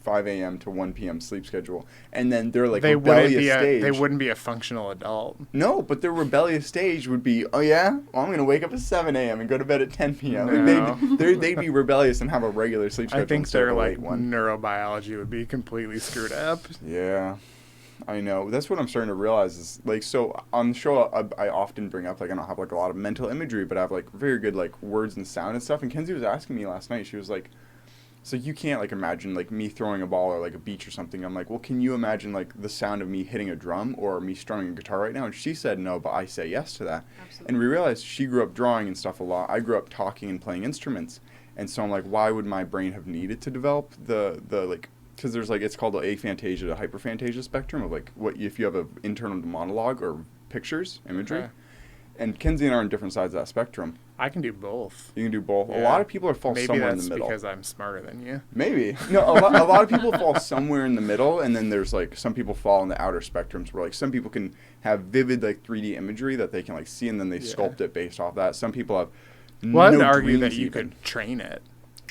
a.m. to 1 p.m. sleep schedule, and then their like rebellious stage? They wouldn't be a functional adult. No, but their rebellious stage would be, oh yeah, well, I'm gonna wake up at 7 a.m. and go to bed at 10 p.m. No. Like they'd be rebellious and have a regular sleep schedule. I think instead of their, a like, late one. neurobiology would be completely screwed up. Yeah, I know. That's what I'm starting to realize is like, so on the show I often bring up like I don't have like a lot of mental imagery, but I have like very good like words and sound and stuff. And Kenzie was asking me last night. She was like, so you can't like imagine like me throwing a ball or like a beach or something. I'm like, well, can you imagine like the sound of me hitting a drum or me strumming a guitar right now? And she said no, but I say yes to that. Absolutely. And we realized she grew up drawing and stuff a lot. I grew up talking and playing instruments. And so I'm like, why would my brain have needed to develop the like, because there's like, it's called the aphantasia to hyperphantasia spectrum of like what if you have an internal monologue or pictures, imagery. Okay. And Kenzie and I are on different sides of that spectrum. I can do both. You can do both. A Yeah. lot of people are fall Maybe somewhere in that's the middle. because I'm smarter than you. Maybe. No, a lot of people fall somewhere in the middle, and then there's like some people fall in the outer spectrums where like some people can have vivid like 3D imagery that they can like see, and then they Yeah. sculpt it based off that. Some people have Well, no I'd argue that dreams you even. could train it.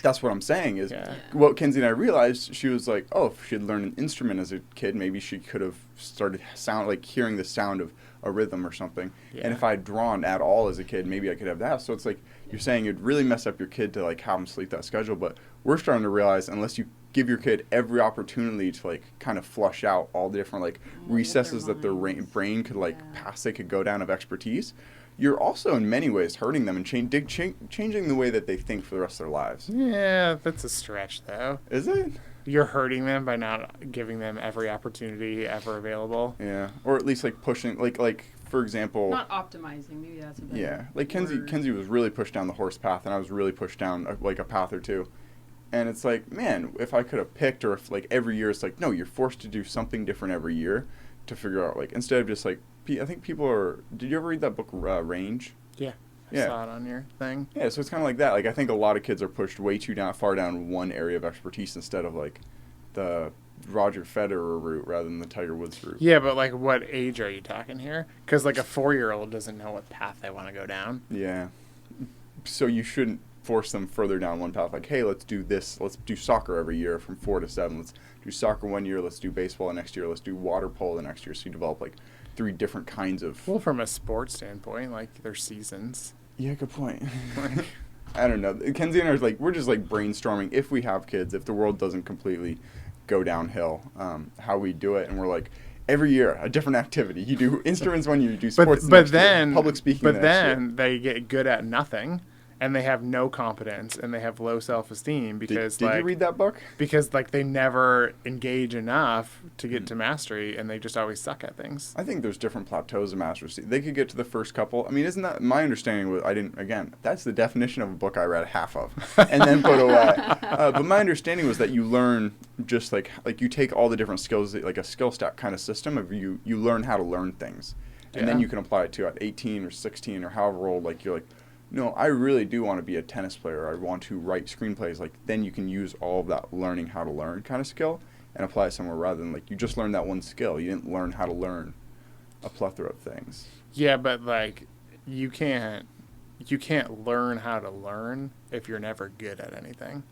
That's what I'm saying is Yeah. what Kenzie and I realized. She was like, oh, if she had learned an instrument as a kid, maybe she could have started hearing the sound of a rhythm or something. Yeah. And if I'd drawn at all as a kid, maybe I could have that. So it's like you're saying it'd really mess up your kid to like have them sleep that schedule. But we're starting to realize unless you give your kid every opportunity to like kind of flush out all the different like Mold recesses their that their minds. brain could like Yeah. pass, they could go down of expertise, you're also in many ways hurting them and changing the way that they think for the rest of their lives. Yeah, that's a stretch, though. Is it? You're hurting them by not giving them every opportunity ever available. Yeah, or at least like pushing, like for example, Not optimizing. Maybe that's a better yeah, like Kenzie word. was really pushed down the horse path, and I was really pushed down like a path or two, and it's like, man, if I could have picked, or if like every year it's like, no, you're forced to do something different every year to figure out like instead of just like, I think people are. Did you ever read that book Range? Yeah. I Yeah. saw it on your thing. Yeah, so it's kind of like that. Like I think a lot of kids are pushed way too far down one area of expertise instead of like the Roger Federer route rather than the Tiger Woods route. Yeah, but, like, what age are you talking here? Because, like, a 4-year-old doesn't know what path they want to go down. Yeah. So you shouldn't force them further down one path. Like, hey, let's do this. Let's do soccer every year from 4 to 7. Let's do soccer one year. Let's do baseball the next year. Let's do water polo the next year. So you develop like 3 different kinds of. Well, from a sports standpoint, like, there's seasons. Yeah, good point. I don't know. Kenzie and I are like, we're just like brainstorming if we have kids, if the world doesn't completely go downhill, how we do it. And we're like, every year, a different activity. You do instruments one year, you do sports the next year, public speaking the next year. They get good at nothing, and they have no competence, and they have low self-esteem because did you read that book? Because like they never engage enough to get to mastery, and they just always suck at things. I think there's different plateaus of mastery. They could get to the first couple. I mean, isn't that my understanding? That's the definition of a book I read half of and then put away. But my understanding was that you learn just like you take all the different skills, like a skill stack kind of system of you learn how to learn things, and then you can apply it to at 18 or 16 or however old. Like you're like, no, I really do want to be a tennis player. I want to write screenplays. Like then you can use all of that learning how to learn kind of skill and apply it somewhere rather than like you just learned that one skill. You didn't learn how to learn a plethora of things. Yeah, but like you can't learn how to learn if you're never good at anything.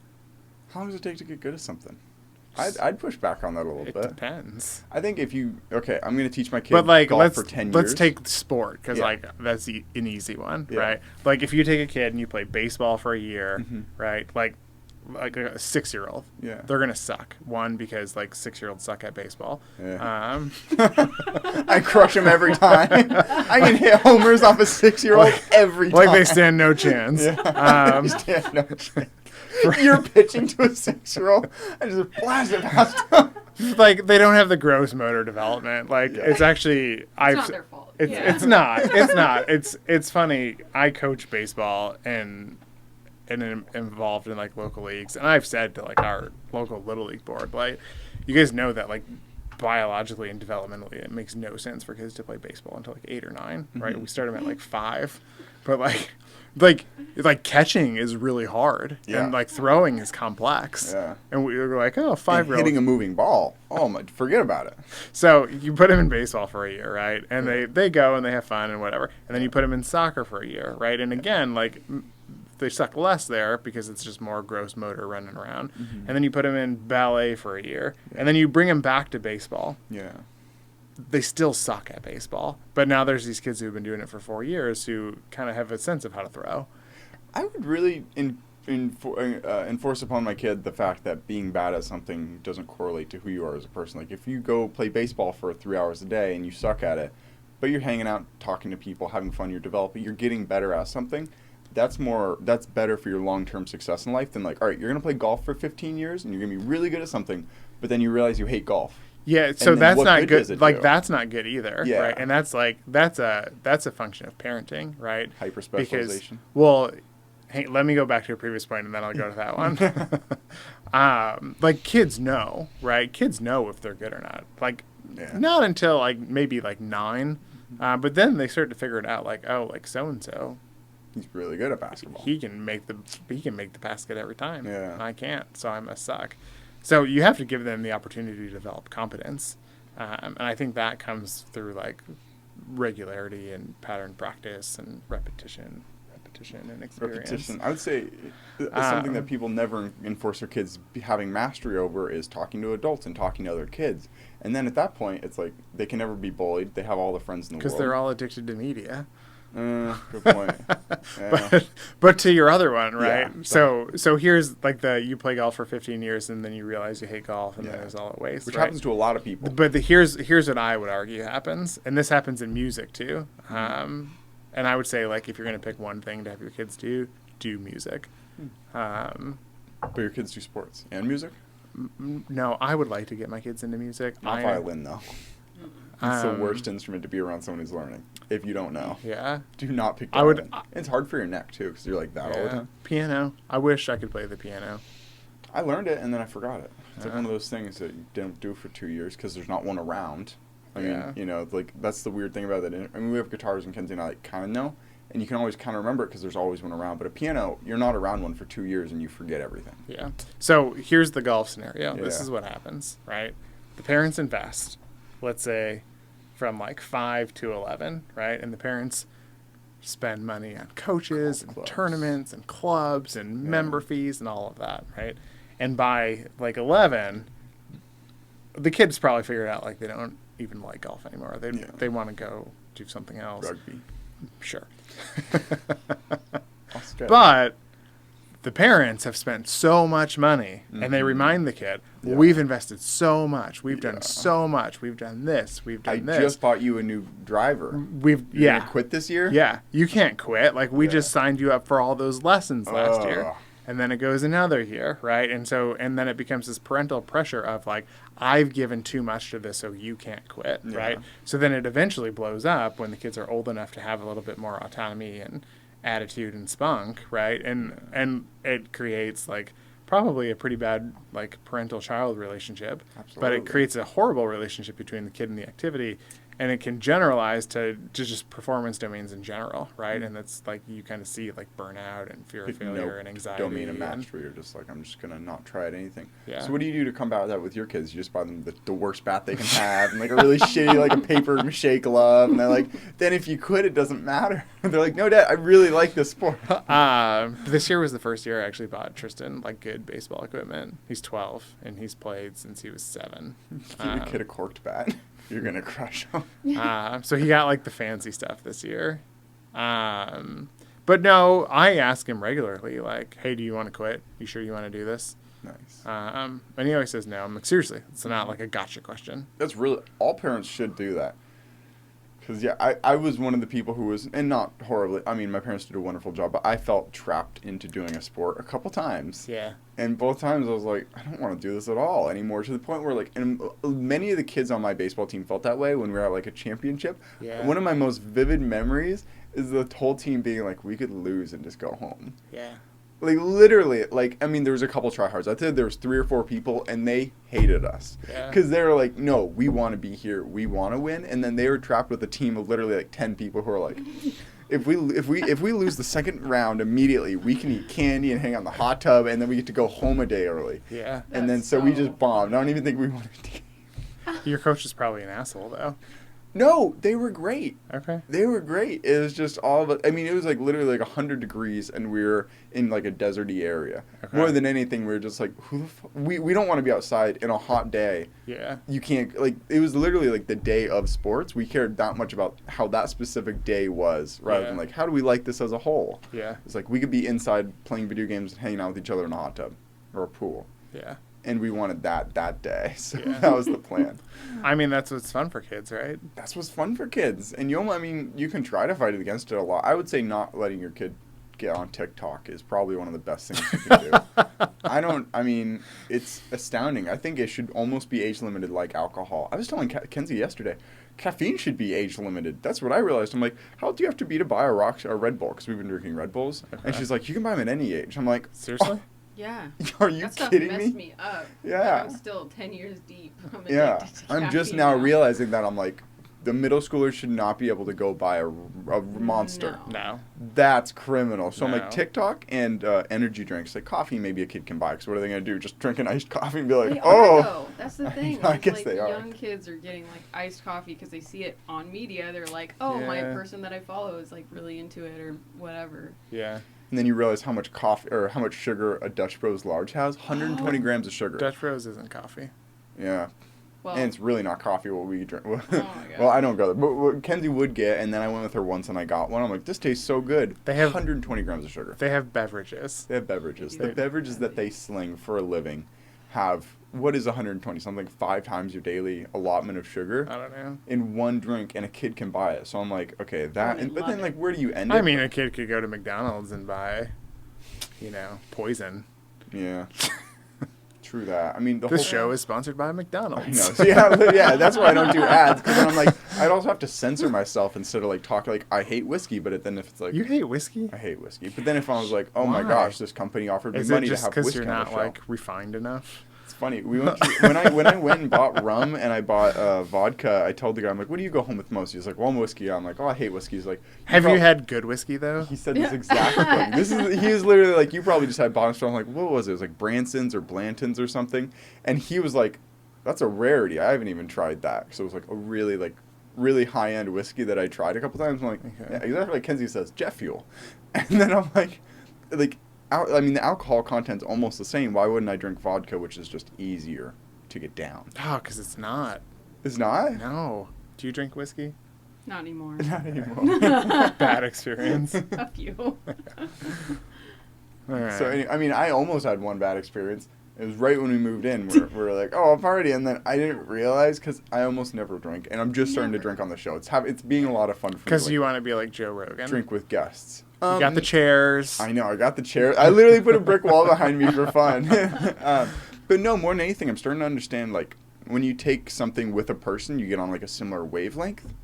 How long does it take to get good at something? I'd push back on that a little bit. It depends. I think if you I'm going to teach my kid golf for 10 years. Let's take sport because like that's an easy one, right? Like if you take a kid and you play baseball for a year, right? Like a 6-year-old, they're gonna suck. One, because like 6-year-olds suck at baseball. Yeah. I crush them every time. I can hit homers off a 6-year-old every time. Like they stand no chance. They stand no chance. You're pitching to a 6-year-old and just blast it past them. Like they don't have the gross motor development. Like it's actually it's not their fault. It's not. It's funny. I coach baseball and am involved in like local leagues, and I've said to like our local little league board, like, you guys know that like biologically and developmentally it makes no sense for kids to play baseball until like 8 or 9, right? We start them at like 5, but like catching is really hard, and like throwing is complex, and we were like, 5-year-old hitting a moving ball, forget about it. So you put them in baseball for a year, right? And they go and they have fun and whatever, and then you put them in soccer for a year, right? And again, like they suck less there because it's just more gross motor running around, and then you put them in ballet for a year, and then you bring them back to baseball. They still suck at baseball, but now there's these kids who've been doing it for 4 years who kind of have a sense of how to throw. I would really enforce upon my kid the fact that being bad at something doesn't correlate to who you are as a person. Like if you go play baseball for 3 hours a day and you suck at it, but you're hanging out, talking to people, having fun, you're developing, you're getting better at something. That's better for your long-term success in life than like, all right, you're going to play golf for 15 years and you're going to be really good at something, but then you realize you hate golf. Yeah, so that's not good. Like that's not good either, right? And that's a function of parenting, right? Hyper-specialization. Hey, let me go back to a previous point, and then I'll go to that one. Like kids know, right? Kids know if they're good or not. Like not until like maybe like 9, but then they start to figure it out. Like like so and so, he's really good at basketball. He can make the basket every time. Yeah, I can't, so I must suck. So you have to give them the opportunity to develop competence, and I think that comes through like regularity and pattern practice and repetition and experience. Repetition. I would say something that people never enforce their kids having mastery over is talking to adults and talking to other kids. And then at that point, it's like they can never be bullied. They have all the friends in the world. Because they're all addicted to media. Good point. But to your other one, right? Yeah, so here's like you play golf for 15 years and then you realize you hate golf and then it's all at waste. Which happens to a lot of people. But here's what I would argue happens, and this happens in music too. And I would say like if you're going to pick one thing to have your kids do music. But your kids do sports and music? No, I would like to get my kids into music. Not violin though. It's the worst instrument to be around someone who's learning. If you don't know, do not pick violin. It's hard for your neck too, because you're like that all the time. Piano. I wish I could play the piano. I learned it and then I forgot it. It's like one of those things that you don't do for 2 years because there's not one around. I mean, like that's the weird thing about that. I mean, we have guitars and Kenzie and I like kind of know, and you can always kind of remember it because there's always one around. But a piano, you're not around one for 2 years and you forget everything. Yeah. So here's the golf scenario. Yeah. This is what happens, right? The parents invest, let's say, from like 5 to 11, right? And the parents spend money on coaches and tournaments and clubs and member fees and all of that, right? And by like 11, the kids probably figured out like they don't even like golf anymore. They want to go do something else. Rugby. Sure. That's good. But the parents have spent so much money, and they remind the kid, Yeah. we've invested so much. We've done Yeah. so much. We've done this. We've I done this. just bought you a new driver. We've You're gonna quit this year? Yeah, you can't quit. Like, we Yeah. just signed you up for all those lessons last year. Ugh. And then it goes another year, right? And then it becomes this parental pressure of like, I've given too much to this, so you can't quit, Yeah. right? So then it eventually blows up when the kids are old enough to have a little bit more autonomy and attitude and spunk, right? And it creates like probably a pretty bad like parental child relationship, but Absolutely. it creates a horrible relationship between the kid and the activity. And it can generalize to just performance domains in general, right? And that's like you kind of see like burnout and fear of failure and anxiety. Domain of and- mastery. You're just like, I'm just gonna not try at anything. Yeah. So what do you do to combat that with your kids? You just buy them the worst bat they can have, and like a really shitty like a paper mache glove, and they're like, then if you quit, it doesn't matter. And they're like, no, Dad, I really like this sport. This year was the first year I actually bought Tristan like good baseball equipment. He's 12 and he's played since he was 7. Give your kid a corked bat. You're gonna crush him. So he got like the fancy stuff this year. But no, I ask him regularly, like, hey, do you want to quit? You sure you want to do this? Nice. And he always says no. I'm like, seriously, it's not like a gotcha question. That's really, all parents should do that. Because, yeah, I was one of the people who was, and not horribly, I mean, my parents did a wonderful job, but I felt trapped into doing a sport a couple times. Yeah. And both times I was like, I don't want to do this at all anymore, to the point where, like, and many of the kids on my baseball team felt that way when we were at, like, a championship. Yeah. One of my most vivid memories is the whole team being like, we could lose and just go home. Yeah. Like, literally, like, I mean, there was a couple tryhards. I think there was 3 or 4 people, and they hated us. Yeah. Because they were like, no, we want to be here. We want to win. And then they were trapped with a team of literally, like, 10 people who are like, if we lose the second round immediately, we can eat candy and hang out in the hot tub, and then we get to go home a day early. Yeah. And then so we just bombed. I don't even think we wanted to. Your coach is probably an asshole, though. No, they were great. Okay. They were great. It was just all of it. I mean, it was like literally like 100 degrees, and we were in like a deserty area. Okay. More than anything, we were just like, we don't want to be outside in a hot day. Yeah. You can't, like, it was literally like the day of sports. We cared that much about how that specific day was, rather than like, how do we like this as a whole? Yeah. It's like we could be inside playing video games and hanging out with each other in a hot tub or a pool. Yeah. And we wanted that day. So Yeah. that was the plan. I mean, that's what's fun for kids, right? That's what's fun for kids. And I mean, you can try to fight against it a lot. I would say not letting your kid get on TikTok is probably one of the best things you can do. I mean, it's astounding. I think it should almost be age limited like alcohol. I was telling Kenzie yesterday, caffeine should be age limited. That's what I realized. I'm like, how old do you have to be to buy a Red Bull? Because we've been drinking Red Bulls. And Okay. she's like, you can buy them at any age. I'm like, Seriously? Yeah. are you That stuff kidding messed me? me up. Yeah. I'm still 10 years deep. I'm Yeah. addicted to I'm just caffeine now realizing that I'm like, the middle schoolers should not be able to go buy a Monster. No. No. That's criminal. So I'm No. like, TikTok and energy drinks, like coffee, maybe a kid can buy. Because what are they going to do? Just drink an iced coffee and be like, They oh. are, though. That's the thing. I It's guess like they are. young kids are getting like iced coffee because they see it on media. They're like, oh, my Yeah. person that I follow is like really into it or whatever. Yeah. And then you realize how much coffee or how much sugar a Dutch Bros large has. 120 grams of sugar. Dutch Bros isn't coffee. Yeah. Well, And it's really not coffee what we drink. oh my God. Well, I don't go there. But what Kenzie would get, and then I went with her once and I got one. I'm like, this tastes so good. They have- 120 grams of sugar. They have beverages. They have beverages. They The beverages that they sling for a living have, what is 120? Something like 5 times your daily allotment of sugar I don't know. in one drink, and a kid can buy it. So I'm like, okay, that. they But love then, it. like, where do you end it? I mean, a kid could go to McDonald's and buy, poison. Yeah. True that. I mean, the This whole show is sponsored by McDonald's. I know. So yeah, that's why I don't do ads, because then I'm like, I'd also have to censor myself instead of like talk like I hate whiskey, but then if it's like You hate whiskey? I hate whiskey, but then if I was like, oh my Why? gosh, this company offered me Is it money to just have because whiskey you're on not the show. like refined enough? It's funny. We went to, when I went and bought rum and I bought vodka. I told the guy, I'm like, what do you go home with most? He's like, well, whiskey. I'm like, oh, I hate whiskey. He's like, Have you prob- had good whiskey though? He said this exact thing. He was literally like, you probably just had bottom straw. I'm like, what was it? It was like Branson's or Blanton's or something. And he was like, that's a rarity. I haven't even tried that. So it was like a really high end whiskey that I tried a couple times. I'm like, Okay. yeah, exactly like Kenzie says, jet fuel. And then I'm like, I mean, the alcohol content's almost the same. Why wouldn't I drink vodka, which is just easier to get down? Oh, because it's not. It's not? No. Do you drink whiskey? Not anymore. Not anymore. Bad experience. A few. All right. So, I mean, I almost had one bad experience. It was right when we moved in. We're like, oh, a party. And then I didn't realize because I almost never drink. And I'm just starting to drink on the show. It's being a lot of fun for me. Because to, you want to be like Joe Rogan. drink with guests. You got the chairs. I know. I got the chair. I literally put a brick wall behind me for fun. But no, more than anything, I'm starting to understand, like, when you take something with a person, you get on, like, a similar wavelength.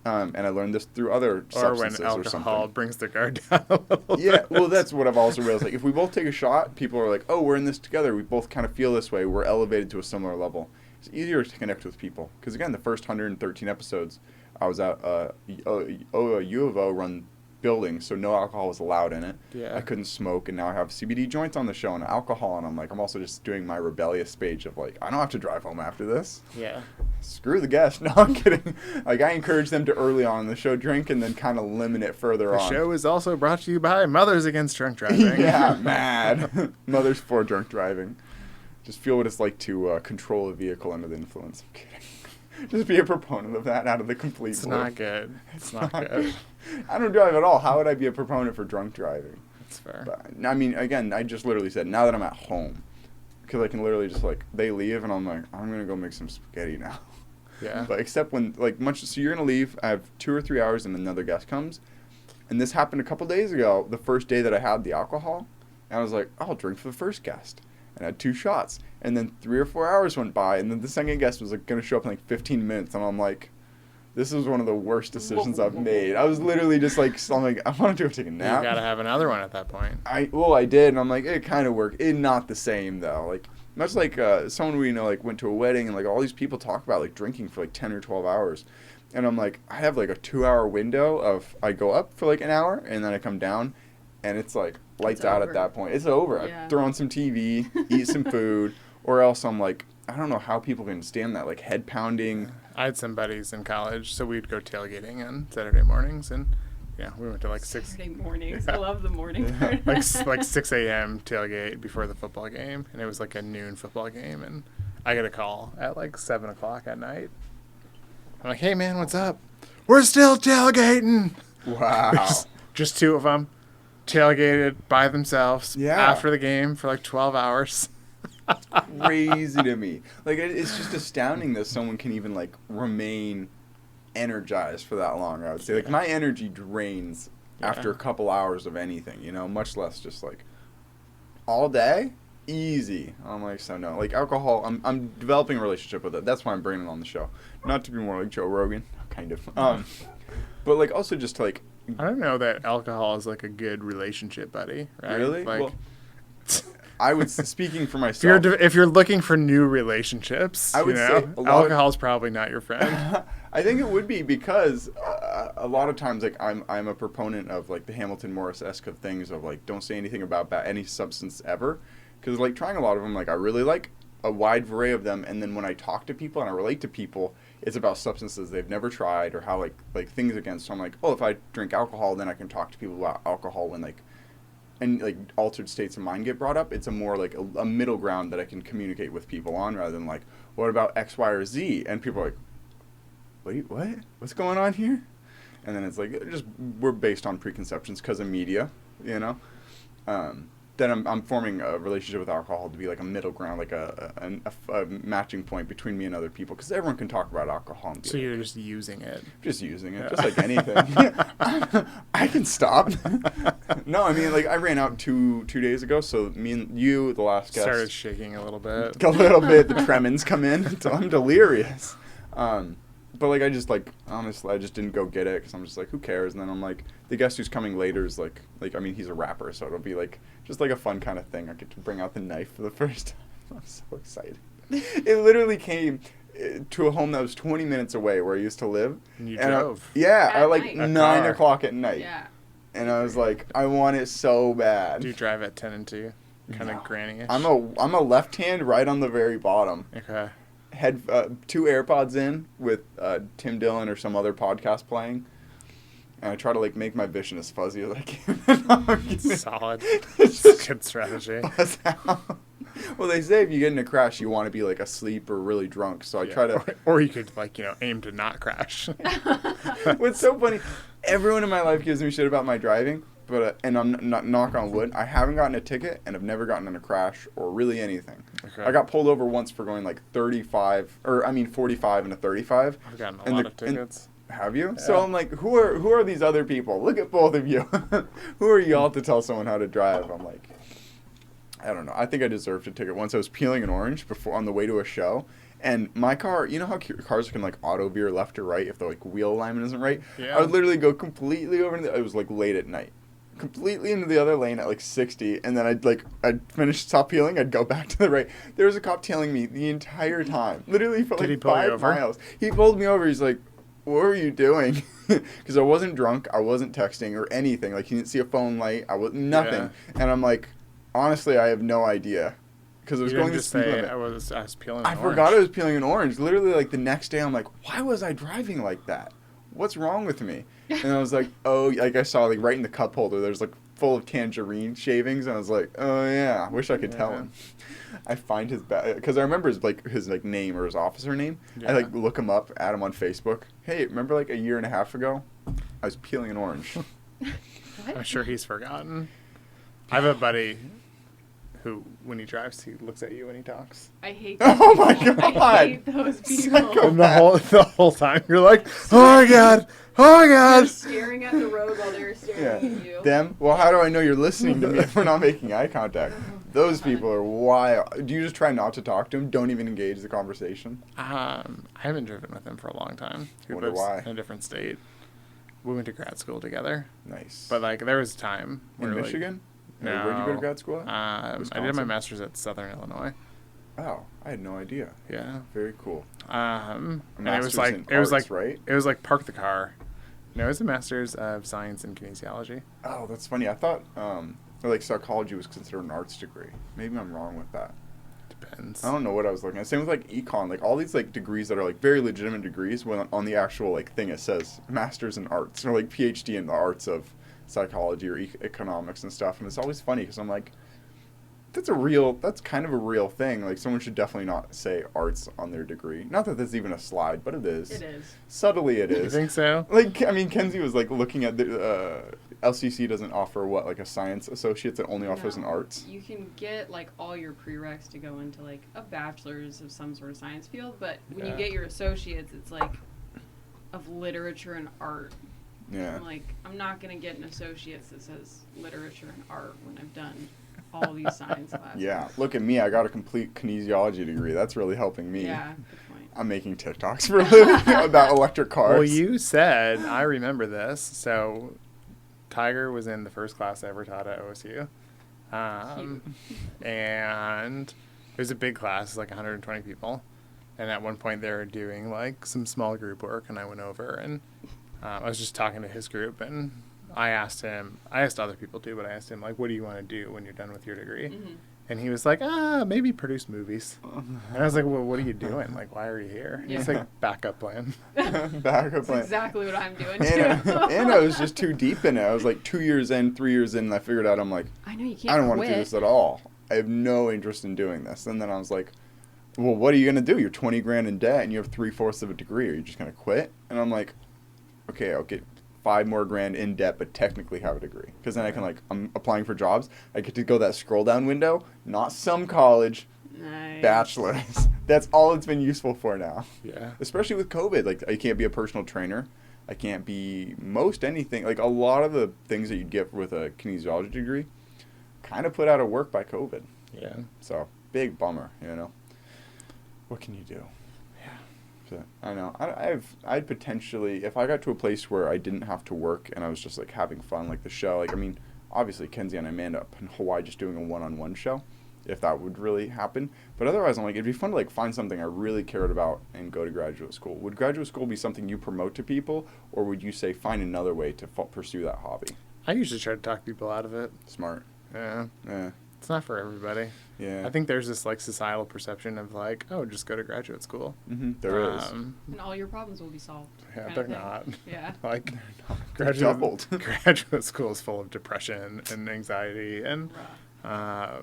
And I learned this through other substances or when or alcohol something. brings the guard down a little Yeah, bit. well, that's what I've also realized. Like, if we both take a shot, people are like, oh, we're in this together. We both kind of feel this way. We're elevated to a similar level. It's easier to connect with people. Because, again, the first 113 episodes, I was at a U of O run building, so no alcohol was allowed in it. Yeah. I couldn't smoke, and now I have CBD joints on the show and alcohol, and I'm like, I'm also just doing my rebellious stage of like, I don't have to drive home after this. Yeah. Screw the guest. No, I'm kidding. Like, I encourage them to early on in the show drink and then kind of limit it further The on. show is also brought to you by Mothers Against Drunk Driving. Yeah, mad. Mothers for drunk driving. Just feel what it's like to control a vehicle under the influence. I'm kidding. Just be a proponent of that out of the complete It's blue. not good. It's not good. I don't drive at all. How would I be a proponent for drunk driving? That's fair. But, I mean, again, I just literally said, now that I'm at home, because I can literally just, like, they leave, and I'm like, I'm going to go make some spaghetti now. Yeah. But except when, like, so you're going to leave, I have 2 or 3 hours, and another guest comes. And this happened a couple days ago, the first day that I had the alcohol. And I was like, I'll drink for the first guest. And I had 2 shots. And then 3 or 4 hours went by, and then the second guest was, like, going to show up in, like, 15 minutes. And I'm like, this is one of the worst decisions I've made. I was literally just like, I'm like, I want to go take a nap. You gotta have another one at that point. I did, and I'm like, it kind of worked. It not the same though. Like much like someone we know like went to a wedding, and like all these people talk about like drinking for like 10 or 12 hours, and I'm like, I have like a 2-hour window of I go up for like an hour, and then I come down, and it's like lights out at that point. It's over. Yeah. I throw on some TV, eat some food, or else I'm like, I don't know how people can stand that like head pounding. I had some buddies in college, so we'd go tailgating on Saturday mornings, and yeah, we went to like Saturday mornings. Yeah. I love the morning part. like 6 a.m. tailgate before the football game, and it was like a noon football game, and I get a call at like 7 o'clock at night. I'm like, hey man, what's up? We're still tailgating. Wow. Just 2 of them tailgated by themselves Yeah. after the game for like 12 hours. Crazy to me. Like it's just astounding that someone can even like remain energized for that long. I would say like my energy drains after a couple hours of anything, you know, much less just like all day. Easy. I'm like, so no, like alcohol. I'm developing a relationship with it. That's why I'm bringing it on the show, not to be more like Joe Rogan, kind of. But like also just like. I don't know that alcohol is like a good relationship buddy, right? Really? Like, Well, I was speaking for myself. if you're looking for new relationships, I would you know, say a lot of- alcohol's probably not your friend. I think it would be because a lot of times, like I'm a proponent of like the Hamilton Morris-esque of things of like don't say anything about any substance ever, because like trying a lot of them, like I really like a wide variety of them, and then when I talk to people and I relate to people, it's about substances they've never tried or how like things against. So I'm like, oh, if I drink alcohol, then I can talk to people about alcohol when like. And like altered states of mind get brought up, it's a more like a middle ground that I can communicate with people on rather than like, what about X, Y, or Z? And people are like, wait, what? What's going on here? And then it's like, we're based on preconceptions because of media, you know? Then I'm forming a relationship with alcohol to be like a middle ground, like a matching point between me and other people, because everyone can talk about alcohol. And be So like, you're just using it. just using it, Yeah. just like anything. I can stop. No, I mean, like, I ran out two days ago, so me and you, the last guest, Started shaking a little bit. a little bit, the tremens come in, until I'm delirious. But, like, I just, like, honestly, I just didn't go get it, because I'm just like, who cares? And then I'm like, the guest who's coming later is, like, I mean, he's a rapper, so it'll be, like, just, like, a fun kind of thing. I get to bring out the knife for the first time. I'm so excited. It literally came to a home that was 20 minutes away where I used to live. And you And drove. yeah, At at like night. 9 car. o'clock at night. Yeah. And I was like, I want it so bad. Do you drive at 10 and 2? Kind of granny-ish? I'm a left hand right on the very bottom. Okay. Head 2 AirPods in with Tim Dillon or some other podcast playing. And I try to like make my vision as fuzzy as I can. Solid. It's It's a just good strategy. buzz out. Well, they say if you get in a crash, you want to be like asleep or really drunk. So I Yeah. try to. Or you could like aim to not crash. What's so funny? Everyone in my life gives me shit about my driving, but and I'm not knock on wood. I haven't gotten a ticket, and I've never gotten in a crash or really anything. Okay. I got pulled over once for going like 45 and a 35. I've gotten a And lot the- of tickets. Have you? Yeah. So I'm like, who are these other people? Look at both of you. Who are y'all to tell someone how to drive? I'm like, I don't know. I think I deserved a ticket once. I was peeling an orange before on the way to a show, and my car. You know how cars can like auto veer left or right if the like wheel alignment isn't right. Yeah. I would literally go completely over. It was like late at night, completely into the other lane at like 60, and then I'd finish, stop peeling, I'd go back to the right. There was a cop tailing me the entire time, literally for Did like he pull you 5 over? miles. He pulled me over. He's like, what were you doing? Because I wasn't drunk, I wasn't texting or anything. Like, he didn't see a phone light, I was nothing. And I'm like, honestly, I have no idea. Because I was You going didn't the just speed say limit. I was peeling. I an forgot I orange. was peeling an orange. Literally, like the next day, I'm like, why was I driving like that? What's wrong with me? And I was like, oh, like I saw like right in the cup holder, there's like full of tangerine shavings, and I was like, oh yeah, I wish I could tell Yeah. him. I find his because I remember his name or his officer name. I Yeah. look him up, add him on Facebook. Hey, remember like a year and a half ago, I was peeling an orange. I'm sure he's forgotten. I have a buddy who, when he drives, he looks at you when he talks. I hate Oh my people. God. I hate those people. Psycho. And the whole time you're like, oh my god, oh my They're god. staring at the road while they're staring at you. Them? Well, how do I know you're listening to me if we're not making eye contact? Those people are wild. Do you just try not to talk to them? Don't even engage the conversation? I haven't driven with him for a long time. He Wonder lives why. in a different state. We went to grad school together, Nice. but like there was a time in where, Michigan? No. Or where'd you go to grad school at? I did my Wisconsin? master's at Southern Illinois. Oh, I had no idea. Yeah. Very cool. And it master's was like in it was arts, like right? it was like park the car. No, it was a master's of science in kinesiology. Oh, that's funny. I thought like psychology was considered an arts degree. Maybe I'm wrong with that. Depends. I don't know what I was looking at. Same with like econ, like all these like degrees that are like very legitimate degrees. When on the actual like thing it says masters in arts or like PhD in the arts of psychology or economics and stuff. And it's always funny because I'm like, that's kind of a real thing. Like someone should definitely not say arts on their degree. Not that there's even a slide, but it is. It is. Subtly, it You is. think so? Like, I mean, Kenzie was like looking at the LCC doesn't offer what, like a science associate's, it only offers an No. arts. You can get like all your prereqs to go into like a bachelor's of some sort of science field, but when you Yeah. get your associates, it's like of literature and art. Yeah. I'm like, I'm not gonna get an associate's that says literature and art when I've done all these science classes. Yeah. Look at me. I got a complete kinesiology degree. That's really helping me. Yeah. Good point. I'm making TikToks for a living about electric cars. Well, you said, I remember this. So, Tiger was in the first class I ever taught at OSU. And it was a big class, like 120 people. And at one point they were doing like some small group work, and I went over and I was just talking to his group, and I asked other people too, but I asked him, like, what do you want to do when you're done with your degree? Mhm. And he was like, maybe produce movies. And I was like, well, what are you doing? Like, why are you here? Yeah. It's like backup plan. Backup That's plan. exactly what I'm doing And, too. and I was just too deep in it. I was like 2 years in, 3 years in, and I figured out, I'm like, I know you can't. I don't want to do quit. this at all. I have no interest in doing this. And then I was like, well, what are you going to do? You're 20 grand in debt and you have 3/4 of a degree. Are you just going to quit? And I'm like, okay, I'll get 5 more grand in debt, but technically have a degree. Because then I can I'm applying for jobs. I get to go that scroll down window, not some college, Nice. bachelor's. That's all it's been useful for now. Yeah. Especially with COVID. Like, I can't be a personal trainer. I can't be most anything. Like, a lot of the things that you'd get with a kinesiology degree kind of put out of work by COVID. Yeah. So, big bummer, you know. What can you do? Yeah. So, I know. I'd potentially, if I got to a place where I didn't have to work and I was just, like, having fun, like the show. Like, I mean, obviously, Kenzie and I may end up in Hawaii just doing a one-on-one show, if that would really happen. But otherwise, I'm like, it'd be fun to, like, find something I really cared about and go to graduate school. Would graduate school be something you promote to people, or would you say find another way to pursue that hobby? I usually try to talk people out of it. Smart. Yeah. Yeah. It's not for everybody. Yeah. I think there's this like societal perception of like, oh, just go to graduate school. There is. And all your problems will be solved. Yeah, kind they're of thing. not. Yeah. Like Doubled. graduate school is full of depression and anxiety and Right.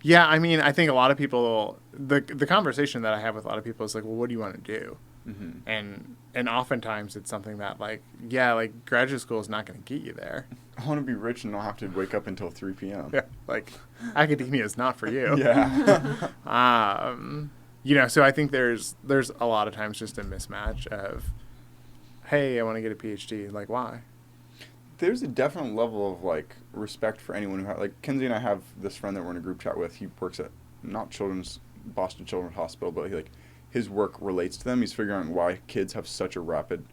Yeah, I mean, I think a lot of people, the conversation that I have with a lot of people is like, well, what do you want to do? Mm-hmm. And oftentimes it's something that like, yeah, like graduate school is not going to get you there. I want to be rich and not have to wake up until 3 p.m. Yeah, like academia is not for you. Yeah. You know, so I think there's a lot of times just a mismatch of, hey, I want to get a PhD. Like, why? There's a definite level of like respect for anyone who like Kenzie and I have this friend that we're in a group chat with. He works at not Boston Children's Hospital, but his work relates to them. He's figuring out why kids have such a rapid,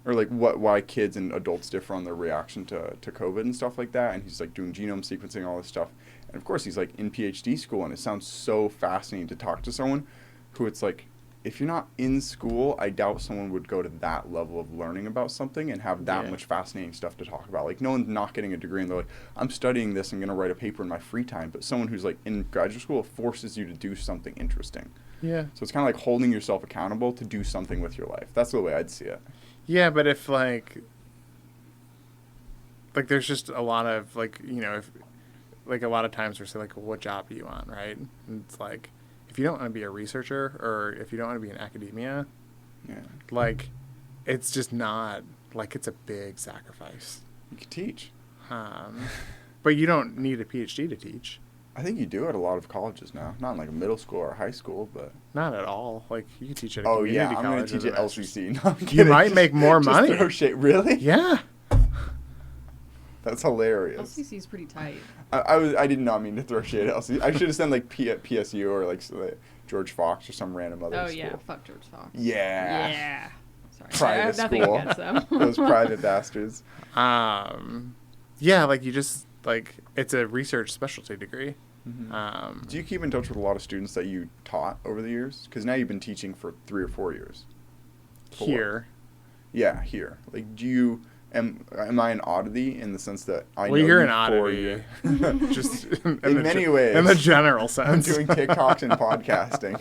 or like why kids and adults differ on their reaction to COVID and stuff like that. And he's like doing genome sequencing, all this stuff. And of course he's like in PhD school, and it sounds so fascinating to talk to someone who it's like, if you're not in school, I doubt someone would go to that level of learning about something and have that much fascinating stuff to talk about. Like, no one's not getting a degree and they're like, I'm studying this, I'm going to write a paper in my free time. But someone who's like in graduate school forces you to do something interesting. Yeah. So it's kind of like holding yourself accountable to do something with your life. That's the way I'd see it. Yeah, but if like there's just a lot of like, you know, if like a lot of times we're saying like, well, what job do you want, right? And it's like, if you don't want to be a researcher or if you don't want to be in academia, like, it's just not, like, it's a big sacrifice. You can teach. But you don't need a PhD to teach. I think you do at a lot of colleges now. Not in like a middle school or high school, but... Not at all. Like, you can teach at a community college. I'm going to teach at LCC. No, I'm kidding. You might make more money. Just throw shade. Really? Yeah. That's hilarious. LCC's pretty tight. I did not mean to throw shade at LCC. I should have said like PSU or like George Fox or some random other school. Yeah, fuck George Fox. Yeah. Yeah. Sorry. Private I have nothing school. against them. Those private bastards. Yeah, like you just, like, it's a research specialty degree. Mm-hmm. Do you keep in touch with a lot of students that you taught over the years? Because now you've been teaching for 3 or 4 years. Here. Yeah, here. Like, do you... Am I an oddity in the sense that I know you're you an oddity. Just in many ways. In the general sense. I'm doing TikToks and podcasting.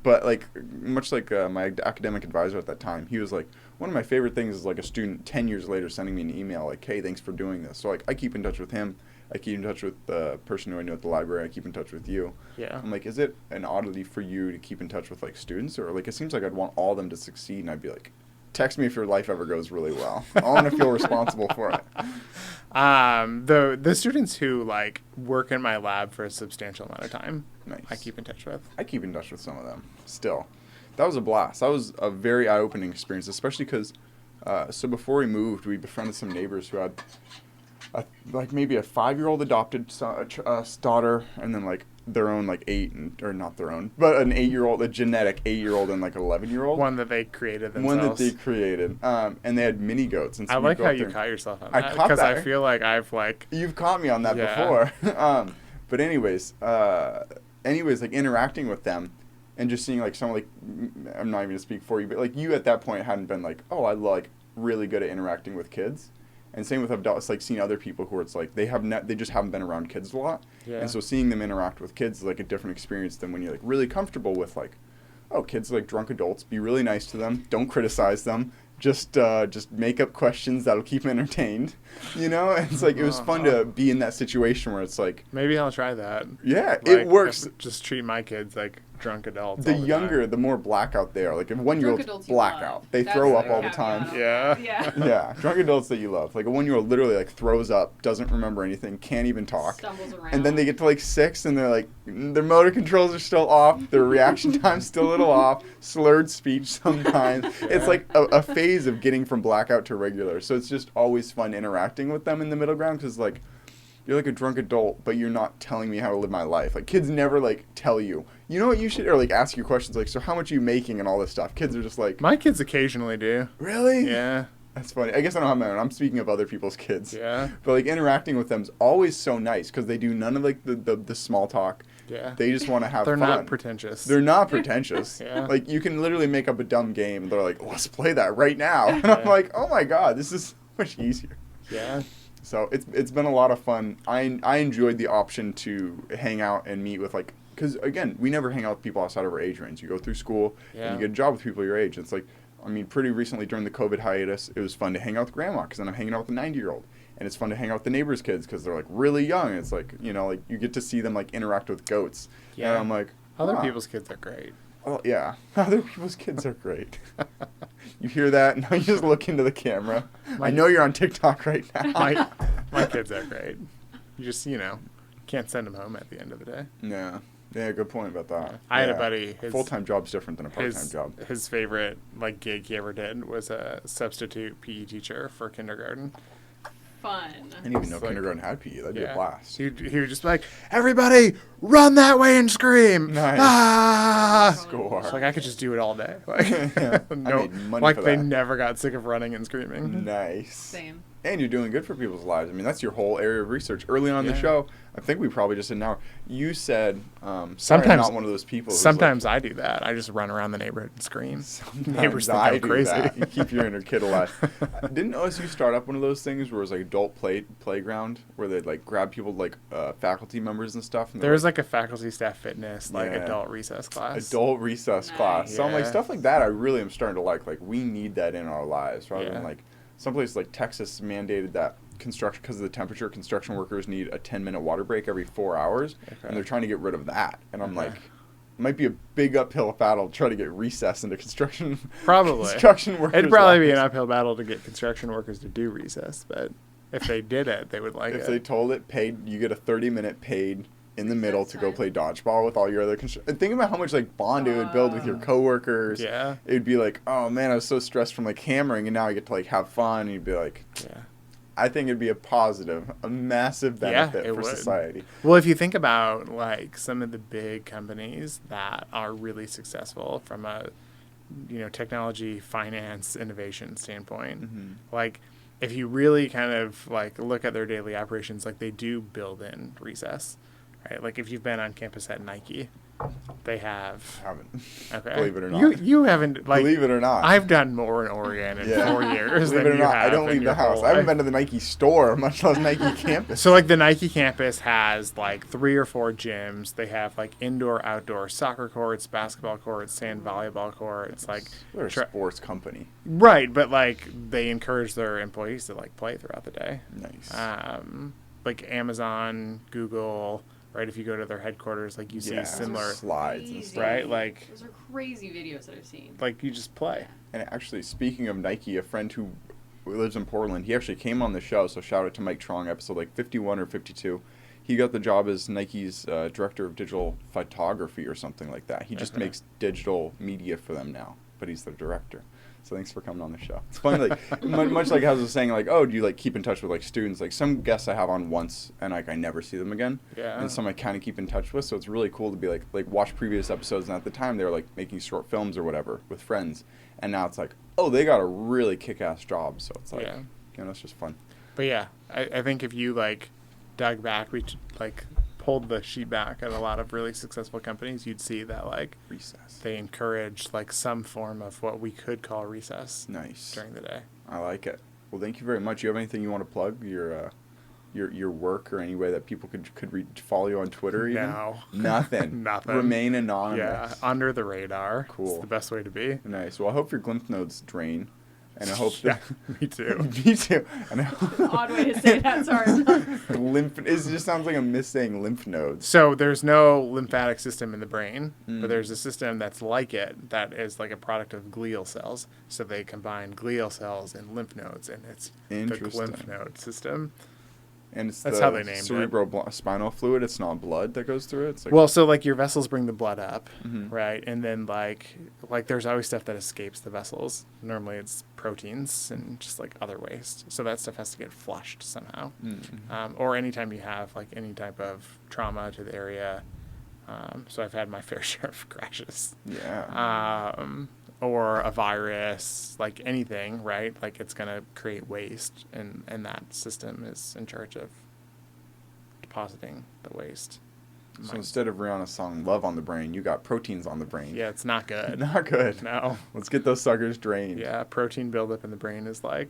But like, much like my academic advisor at that time, he was like, one of my favorite things is like a student 10 years later sending me an email like, hey, thanks for doing this. So like, I keep in touch with him. I keep in touch with the person who I know at the library. I keep in touch with you. Yeah. I'm like, is it an oddity for you to keep in touch with like students? Or like, it seems like I'd want all of them to succeed, and I'd be like, text me if your life ever goes really well. I want to feel responsible for it. The students who like work in my lab for a substantial amount of time, Nice. I keep in touch with. I keep in touch with some of them still. That was a blast. That was a very eye-opening experience, especially because so before we moved, we befriended some neighbors who had like maybe a 5-year-old adopted daughter, and then like their own like or not their own, but an 8-year-old, a genetic 8-year-old and like an 11-year-old. One that they created themselves. One that they created. And they had mini goats. And so I like how you caught yourself on that. Because I feel like I've like... You've caught me on that before. But anyways, like interacting with them and just seeing like someone like, I'm not even gonna speak for you, but like you at that point hadn't been like, oh, I like really good at interacting with kids. And same with adults, like seeing other people who it's like they just haven't been around kids a lot. Yeah. And so seeing them interact with kids is like a different experience than when you're like really comfortable with like, oh, kids are like drunk adults. Be really nice to them. Don't criticize them. Just make up questions that'll keep them entertained. You know? And it's like it was fun to be in that situation where it's like, maybe I'll try that. Yeah, like, it works. Just treat my kids like drunk adults. The younger, the more blackout they are. Like a 1-year-old's blackout. They throw up all the time. Yeah. Yeah. Drunk adults that you love. Like a 1-year-old literally like throws up, doesn't remember anything, can't even talk. Stumbles around. And then they get to like 6 and they're like, their motor controls are still off, their reaction time's still a little off, slurred speech sometimes. Yeah. It's like a phase of getting from blackout to regular. So it's just always fun interacting with them in the middle ground because like, you're like a drunk adult, but you're not telling me how to live my life. Like kids never like tell you, you know what you should, or like ask you questions like, so how much are you making and all this stuff. Kids are just like, my kids occasionally do. Really? Yeah. That's funny. I guess I don't have my own. I'm speaking of other people's kids. Yeah. But like interacting with them is always so nice because they do none of like the small talk. Yeah. They just want to have fun. They're not pretentious. They're not pretentious. Yeah. Like you can literally make up a dumb game and they're like, let's play that right now. And I'm like, oh my God, this is so much easier. Yeah. So it's been a lot of fun. I enjoyed the option to hang out and meet with like, because again, we never hang out with people outside of our age range. You go through school and you get a job with people your age. It's like, I mean, pretty recently during the COVID hiatus, it was fun to hang out with grandma because then I'm hanging out with a 90-year-old. And it's fun to hang out with the neighbors' kids because they're like really young. It's like, you know, like you get to see them like interact with goats. Yeah. And I'm like, Other huh. people's kids are great. Oh, yeah. Other people's kids are great. You hear that? Now you just look into the camera. I know you're on TikTok right now. My kids are great. You just, you know, can't send them home at the end of the day. Yeah. Yeah, good point about that. Yeah. I had a buddy. Full-time job's different than a part-time job. His favorite like gig he ever did was a substitute PE teacher for kindergarten. Fun. I didn't even know kindergarten had PE. That'd be a blast. He would just be like, everybody, run that way and scream. Nice. Ah! Score. It's like I could just do it all day. Like, Yeah. I no, made money like for they that. never got sick of running and screaming. Nice. Same. And you're doing good for people's lives. I mean, that's your whole area of research. Early on in the Yeah. show, I think we probably just did an hour. You said, sorry, I'm Sometimes- not one of those people. who's Sometimes I do that. I just run around the neighborhood and scream. Neighbors think I I'm do crazy. that. You keep your inner kid alive. Didn't OSU start up one of those things where it was like adult playground where they'd like grab people like faculty members and stuff? And There was like a faculty staff fitness, like Yeah. adult recess class. adult recess class. So I'm like, Yeah. stuff like that I really am starting to like. Like, we need that in our lives rather Yeah. than like some places like Texas mandated that construction, because of the temperature, construction workers need a 10-minute water break every 4 hours. Okay. And they're trying to get rid of that. And I'm Okay. like, it might be a big uphill battle to try to get recess into construction. Probably. Construction workers. It'd probably be an lives. uphill battle to get construction workers to do recess, but if they did it, they would like If it. they told it paid, you get a 30-minute paid in the middle Recess to go time. play dodgeball with all your other and think about how much like bond it would build with your coworkers. Yeah. It would be like, oh man, I was so stressed from like hammering, and now I get to like have fun. And you'd be like, Yeah. I think it'd be a positive, a massive benefit it for would. society. Well, if you think about like some of the big companies that are really successful from a, you know, technology, finance, innovation standpoint, Mhm. like if you really kind of like look at their daily operations, like they do build in recess, right? Like if you've been on campus at Nike, they have. Haven't. Okay. Believe it or not. You haven't like. Believe it or not. I've done more in Oregon in Yeah. 4 years Believe than it or you not, have I don't in leave your the house. whole I haven't life. been to the Nike store, much less Nike campus. So like the Nike campus has like 3 or 4 gyms. They have like indoor, outdoor soccer courts, basketball courts, sand volleyball courts. Like They're a sports company. right, but like they encourage their employees to like play throughout the day. Nice. Like Amazon, Google, right? If you go to their headquarters, like you see Yeah. similar, Slides and Crazy. stuff. right? Like Those are crazy videos that I've seen. like you just play. And actually, speaking of Nike, a friend who lives in Portland, he actually came on the show, so shout out to Mike Trong, episode like 51 or 52. He got the job as Nike's director of digital photography or something like that. He just Okay. makes digital media for them now, but he's their director. So thanks for coming on the show. It's funny, like much like I was saying, like, oh, do you like keep in touch with like students? Like some guests I have on once, and like I never see them again. Yeah. And some I kind of keep in touch with. So it's really cool to be like watch previous episodes, and at the time they were like making short films or whatever with friends, and now it's like, oh, they got a really kick-ass job. So it's like, Yeah. you know, it's just fun. But yeah, I think if you like dug back, like pulled the sheet back at a lot of really successful companies, you'd see that like Recess. they encourage like some form of what we could call recess Nice. during the day. I like it. Well, thank you very much. You have anything you want to plug? Your work or any way that people could follow you on Twitter even? No. Nothing. Nothing. Remain Yeah, anonymous. under the radar. Cool. It's the best way to be. Nice. Well, I hope your lymph nodes drain. And I hope Yeah, that... me too. Me too. And I Odd way to say that. Sorry. it just sounds like I'm saying lymph nodes. So there's no lymphatic system in the brain, Mm. but there's a system that's like it that is like a product of glial cells. So they combine glial cells and lymph nodes, and it's the Interesting. lymph node system. And it's That's the how they named it. cerebrospinal fluid. It's not blood that goes through it. It's like, Well, so like your vessels bring the blood up, Mhm. right? And then like there's always stuff that escapes the vessels. Normally it's proteins and just like other waste. So that stuff has to get flushed somehow. Or anytime you have like any type of trauma to the area. So I've had my fair share of crashes. yeah. Or a virus, like anything, right? Like it's gonna create waste, and that system is in charge of depositing the waste. So instead of Rihanna's song "Love on the Brain," you got proteins on the brain. Yeah, it's not good. Not good. No. Let's get those suckers drained. Yeah, protein buildup in the brain is like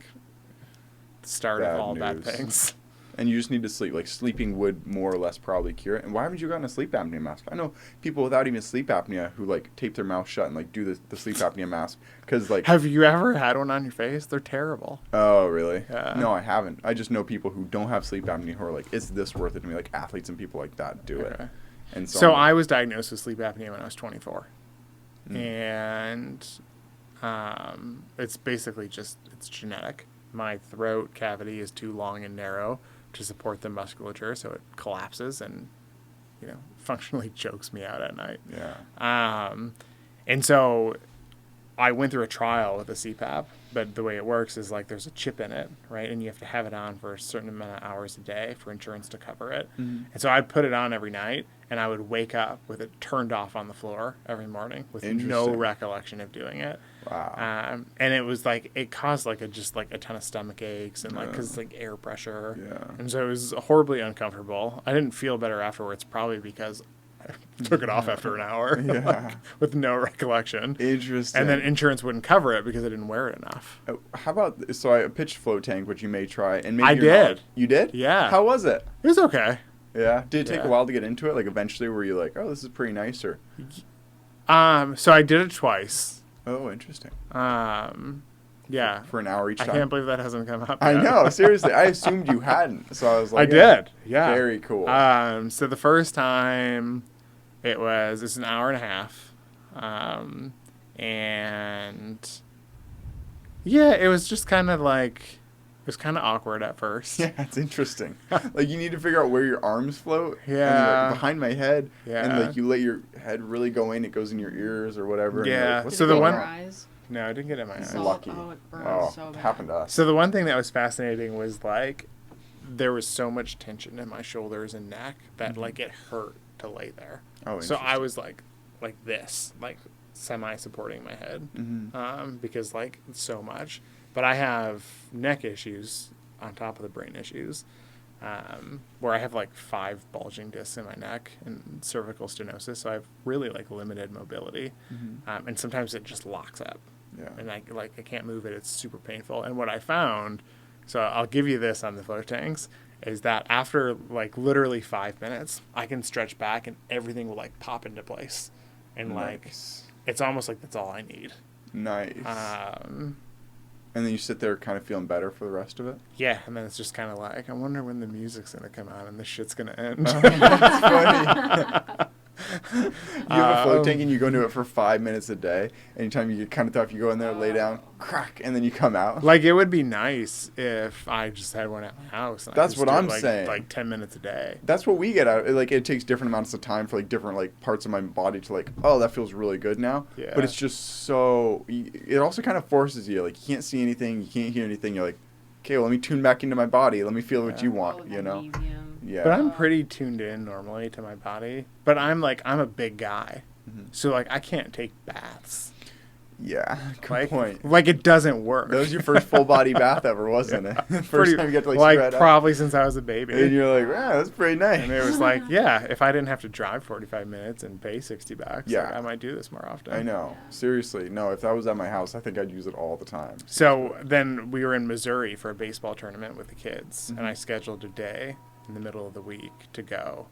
the start Bad of all bad news. things. And you just need to sleep. Like, sleeping would more or less probably cure it. And why haven't you gotten a sleep apnea mask? I know people without even sleep apnea who, like, tape their mouth shut and, like, do the sleep apnea mask. Because, like... Have you ever had one on your face? They're terrible. Oh, really? Yeah. No, I haven't. I just know people who don't have sleep apnea who are like, is this worth it to me? Like, athletes and people like that do it. Okay. And So I'm like, I was diagnosed with sleep apnea when I was 24. Mm. And it's basically just, it's genetic. My throat cavity is too long and narrow to support the musculature, so it collapses and, functionally chokes me out at night. Yeah. And so I went through a trial with a CPAP, but the way it works is like there's a chip in it, right? And you have to have it on for a certain amount of hours a day for insurance to cover it. Mm-hmm. And so I'd put it on every night, and I would wake up with it turned off on the floor every morning with no Interesting. recollection of doing it. Wow. And it was like, it caused like a ton of stomach aches and like, cause it's like air pressure. Yeah. And so it was horribly uncomfortable. I didn't feel better afterwards, probably because I took it off after an hour Yeah. with no recollection. Interesting. And then insurance wouldn't cover it because I didn't wear it enough. How about, so I pitched float tank, which you may try. And maybe I you're did. not- You did? Yeah. How was it? It was okay. Yeah. Did it take Yeah. a while to get into it? Like, eventually were you like, oh, this is pretty nice, or? So I did it twice. Oh, interesting. Yeah. For an hour each I time. can't believe that hasn't come up I yet. know, seriously. I assumed you hadn't. So I was like, I did. Yeah. Very cool. So the first time it's an hour and a half. And yeah, it was just kind of like, it was kind of awkward at first. Yeah, it's interesting. Like, you need to figure out where your arms float. And you're, Yeah. like, behind my head. Yeah. And, like, you let your head really go in. It goes in your ears or whatever. and you're Yeah. like, what's So Did the it going get one- your on? eyes? No, I didn't get it in my eyes. Salt? Lucky. Oh, it burns Oh, so it bad. happened to us. So the one thing that was fascinating was like there was so much tension in my shoulders and neck that like it hurt to lay there. Oh, So I interesting. was like this, like semi supporting my head, Mhm. because like so much. But I have neck issues on top of the brain issues, where I have like 5 bulging discs in my neck and cervical stenosis. So I have really like limited mobility, and sometimes it just locks up. Yeah. And I can't move it. It's super painful. And what I found, so I'll give you this on the float tanks, is that after like literally 5 minutes, I can stretch back and everything will like pop into place, and like Nice. it's almost like that's all I need. Nice. Um, And then you sit there kind of feeling better for the rest of it? yeah, and then it's just kind of like I wonder when the music's gonna come out and this shit's gonna end. That's funny. You have a float tank Um, and you go into it for 5 minutes a day. Anytime you get kind of tough, you go in there, lay down, crack, and then you come out. Like it would be nice if I just had one at my house. And I That's could what just do I'm it, like, saying. Like 10 minutes a day. That's what we get out. Like, it takes different amounts of time for like different like parts of my body to like, oh, that feels really good now. Yeah. But it's just so. It also kind of forces you. Like, you can't see anything, you can't hear anything. You're like, okay, well, let me tune back into my body. Let me feel what Yeah. you Oh, want. the You know. medium. Yeah. But I'm pretty tuned in normally to my body. But I'm a big guy. Mhm. So like I can't take baths. Yeah. Good Like, point. like it doesn't work. That was your first full body bath ever, wasn't it? First time you got to like spread out. probably since I was a baby. And you're like, wow, that's pretty nice. And it was like, yeah, if I didn't have to drive 45 minutes and pay $60, Yeah. like, I might do this more often. I know. Seriously. No, if that was at my house, I think I'd use it all the time. So then we were in Missouri for a baseball tournament with the kids, Mhm. and I scheduled a day in the middle of the week to go.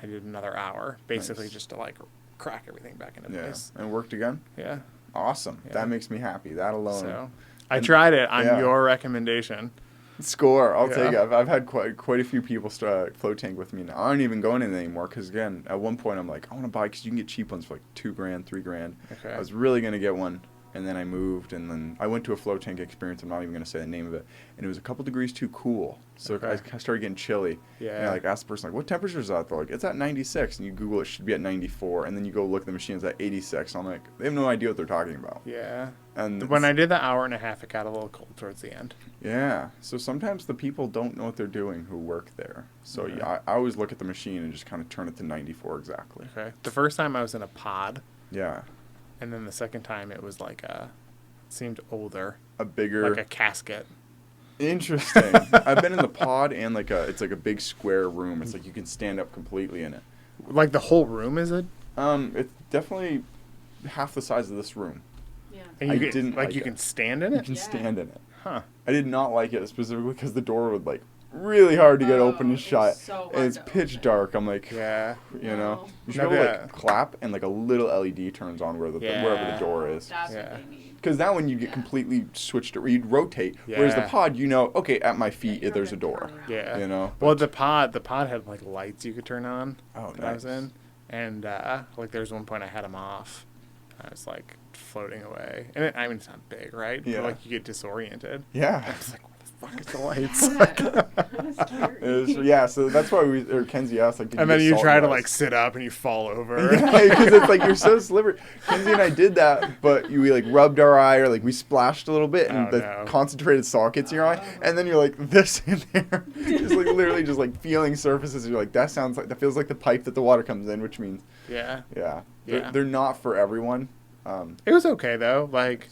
I did another hour, basically Nice. just to like crack everything back into Yeah. place. And worked again? Yeah. Awesome. Yeah. That makes me happy. That alone. So I And- tried it on yeah. your recommendation. Score. I'll Yeah. take it. I've had quite a few people start float tank with me now. I aren't even going in anymore because, again, at one point I'm like, I want to buy because you can get cheap ones for like $2,000, $3,000. Okay. I was really going to get one. And then I moved, and then I went to a float tank experience. I'm not even going to say the name of it. And it was a couple degrees too cool. So Okay. I started getting chilly. Yeah. And I like asked the person, like, what temperature is that? They're like, it's at 96. And you Google it, should be at 94. And then you go look at the machine, it's at 86. And I'm like, they have no idea what they're talking about. Yeah. And When I it's- did the hour and a half, it got a little cold towards the end. Yeah. So sometimes the people don't know what they're doing who work there. So Yeah. yeah, I always look at the machine and just kind of turn it to 94 exactly. Okay. The first time I was in a pod, Yeah. and then the second time it was like seemed older, A bigger. like a casket. Interesting. I've been in the pod and it's like a big square room. It's like you can stand up completely in it. Like the whole room is it? It's definitely half the size of this room. Yeah. And I you didn't like you it. can stand in You it? can Yeah. stand in it. Huh. I did not like it specifically because the door would like really hard to get open and it's shut. so hard And it's to pitch open. dark. I'm like, Yeah. you know, No. you should No, go yeah. like clap and like a little LED turns on wherever the door is. That's Yeah. what they need. Because that one you get Yeah. completely switched. You'd rotate. Whereas the Yeah. pod, you know, okay, at my Yeah, feet you don't there's a have to door. turn around. Yeah. You know. Well, the pod had like lights you could turn on. Oh, that I was nice. in, and like there was one point I had them off. I was like floating away, and I mean it's not big, right? Yeah. But, like you get disoriented. I Yeah. was like, what the fuck is the lights? That's scary. Yeah, so that's why Kenzie asked, like, did And then get you salt try to and like ice? sit up and you fall over. Yeah, because it's like you're so slippery. Kenzie and I did that, but we like rubbed our eye or like we splashed a little bit, and Oh, the no. concentrated salt gets in your eye, and then you're like this in there, just like literally just like feeling surfaces. You're like, that feels like the pipe that the water comes in, which means Yeah. yeah, Yeah. they're not for everyone. It was okay though. Like,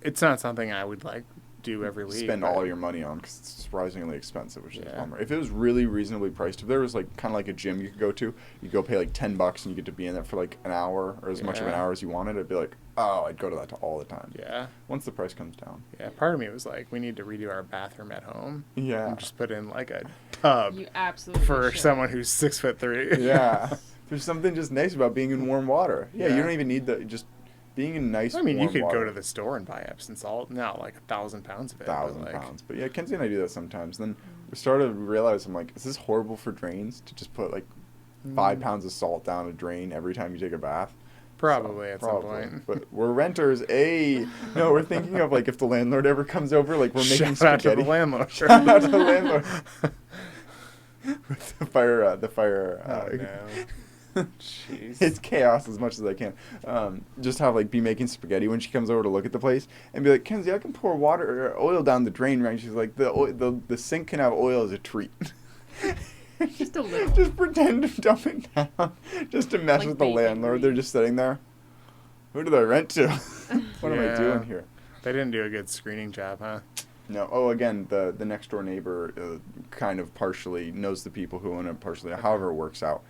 it's not something I would like do every week. Spend but- all your money on because it's surprisingly expensive, which is a Yeah. bummer. If it was really reasonably priced, if there was like kind of like a gym you could go to, you go pay like $10 and you get to be in there for like an hour or as much of an Yeah. hour as you wanted, I'd be like, oh, I'd go to that all the time. Yeah. Once the price comes down. Yeah. Part of me was like, we need to redo our bathroom at home. Yeah. And just put in like a tub You absolutely for should. someone who's 6'3". Yeah. There's something just nice about being in warm water. Yeah, you Yeah. don't even need just being in nice. I mean, you warm could water. go to the store and buy Epsom salt. Not like 1,000 pounds of it. but, 1,000 like, pounds. But yeah, Kenzie and I do that sometimes. Then we started to realize, I'm like, is this horrible for drains to just put like 5 pounds of salt down a drain every time you take a bath? Probably So, at probably. some point. But we're renters. No, we're thinking of like if the landlord ever comes over, like we're making Shout out to spaghetti. the landlord. Shout out to the landlord. With the fire. Oh, no. Jeez. It's chaos as much as I can. Just have like be making spaghetti when she comes over to look at the place and be like, Kenzie, I can pour water or oil down the drain, right? She's like, the sink can have oil as a treat. Just a little. Just pretend to dump it down, just to mess Like with the baking landlord. They're grease. just sitting there. Who did I rent to? What am I Yeah. doing here? They didn't do a good screening job, huh? No. Oh, again, the next door neighbor kind of partially knows the people who own it partially. However it works out.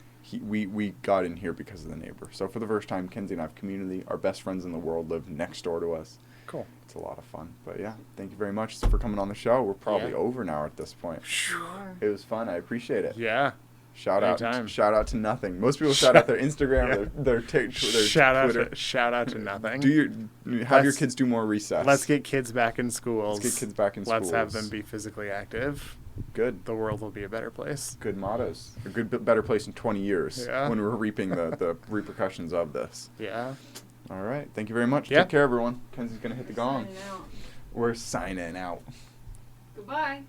We got in here because of the neighbor. So for the first time, Kenzie and I have community. Our best friends in the world live next door to us. Cool. It's a lot of fun. But yeah, thank you very much for coming on the show. We're probably Yeah. over now at this point. You are. It was fun. I appreciate it. Yeah. Shout Anytime. out to nothing. Most people shout out their Instagram, Yeah. their Twitter. Shout out to nothing. Have your Let's- kids do more recess. Let's get kids back in schools. Let's get kids back in Let's have schools. them be physically active. Good. The world will be a better place. Good mottos. A better place in 20 years Yeah. when we're reaping the repercussions of this. Yeah. All right. Thank you very much. Yeah. Take care, everyone. Kenzie's going to hit the gong. Signing out. We're signing out. Goodbye.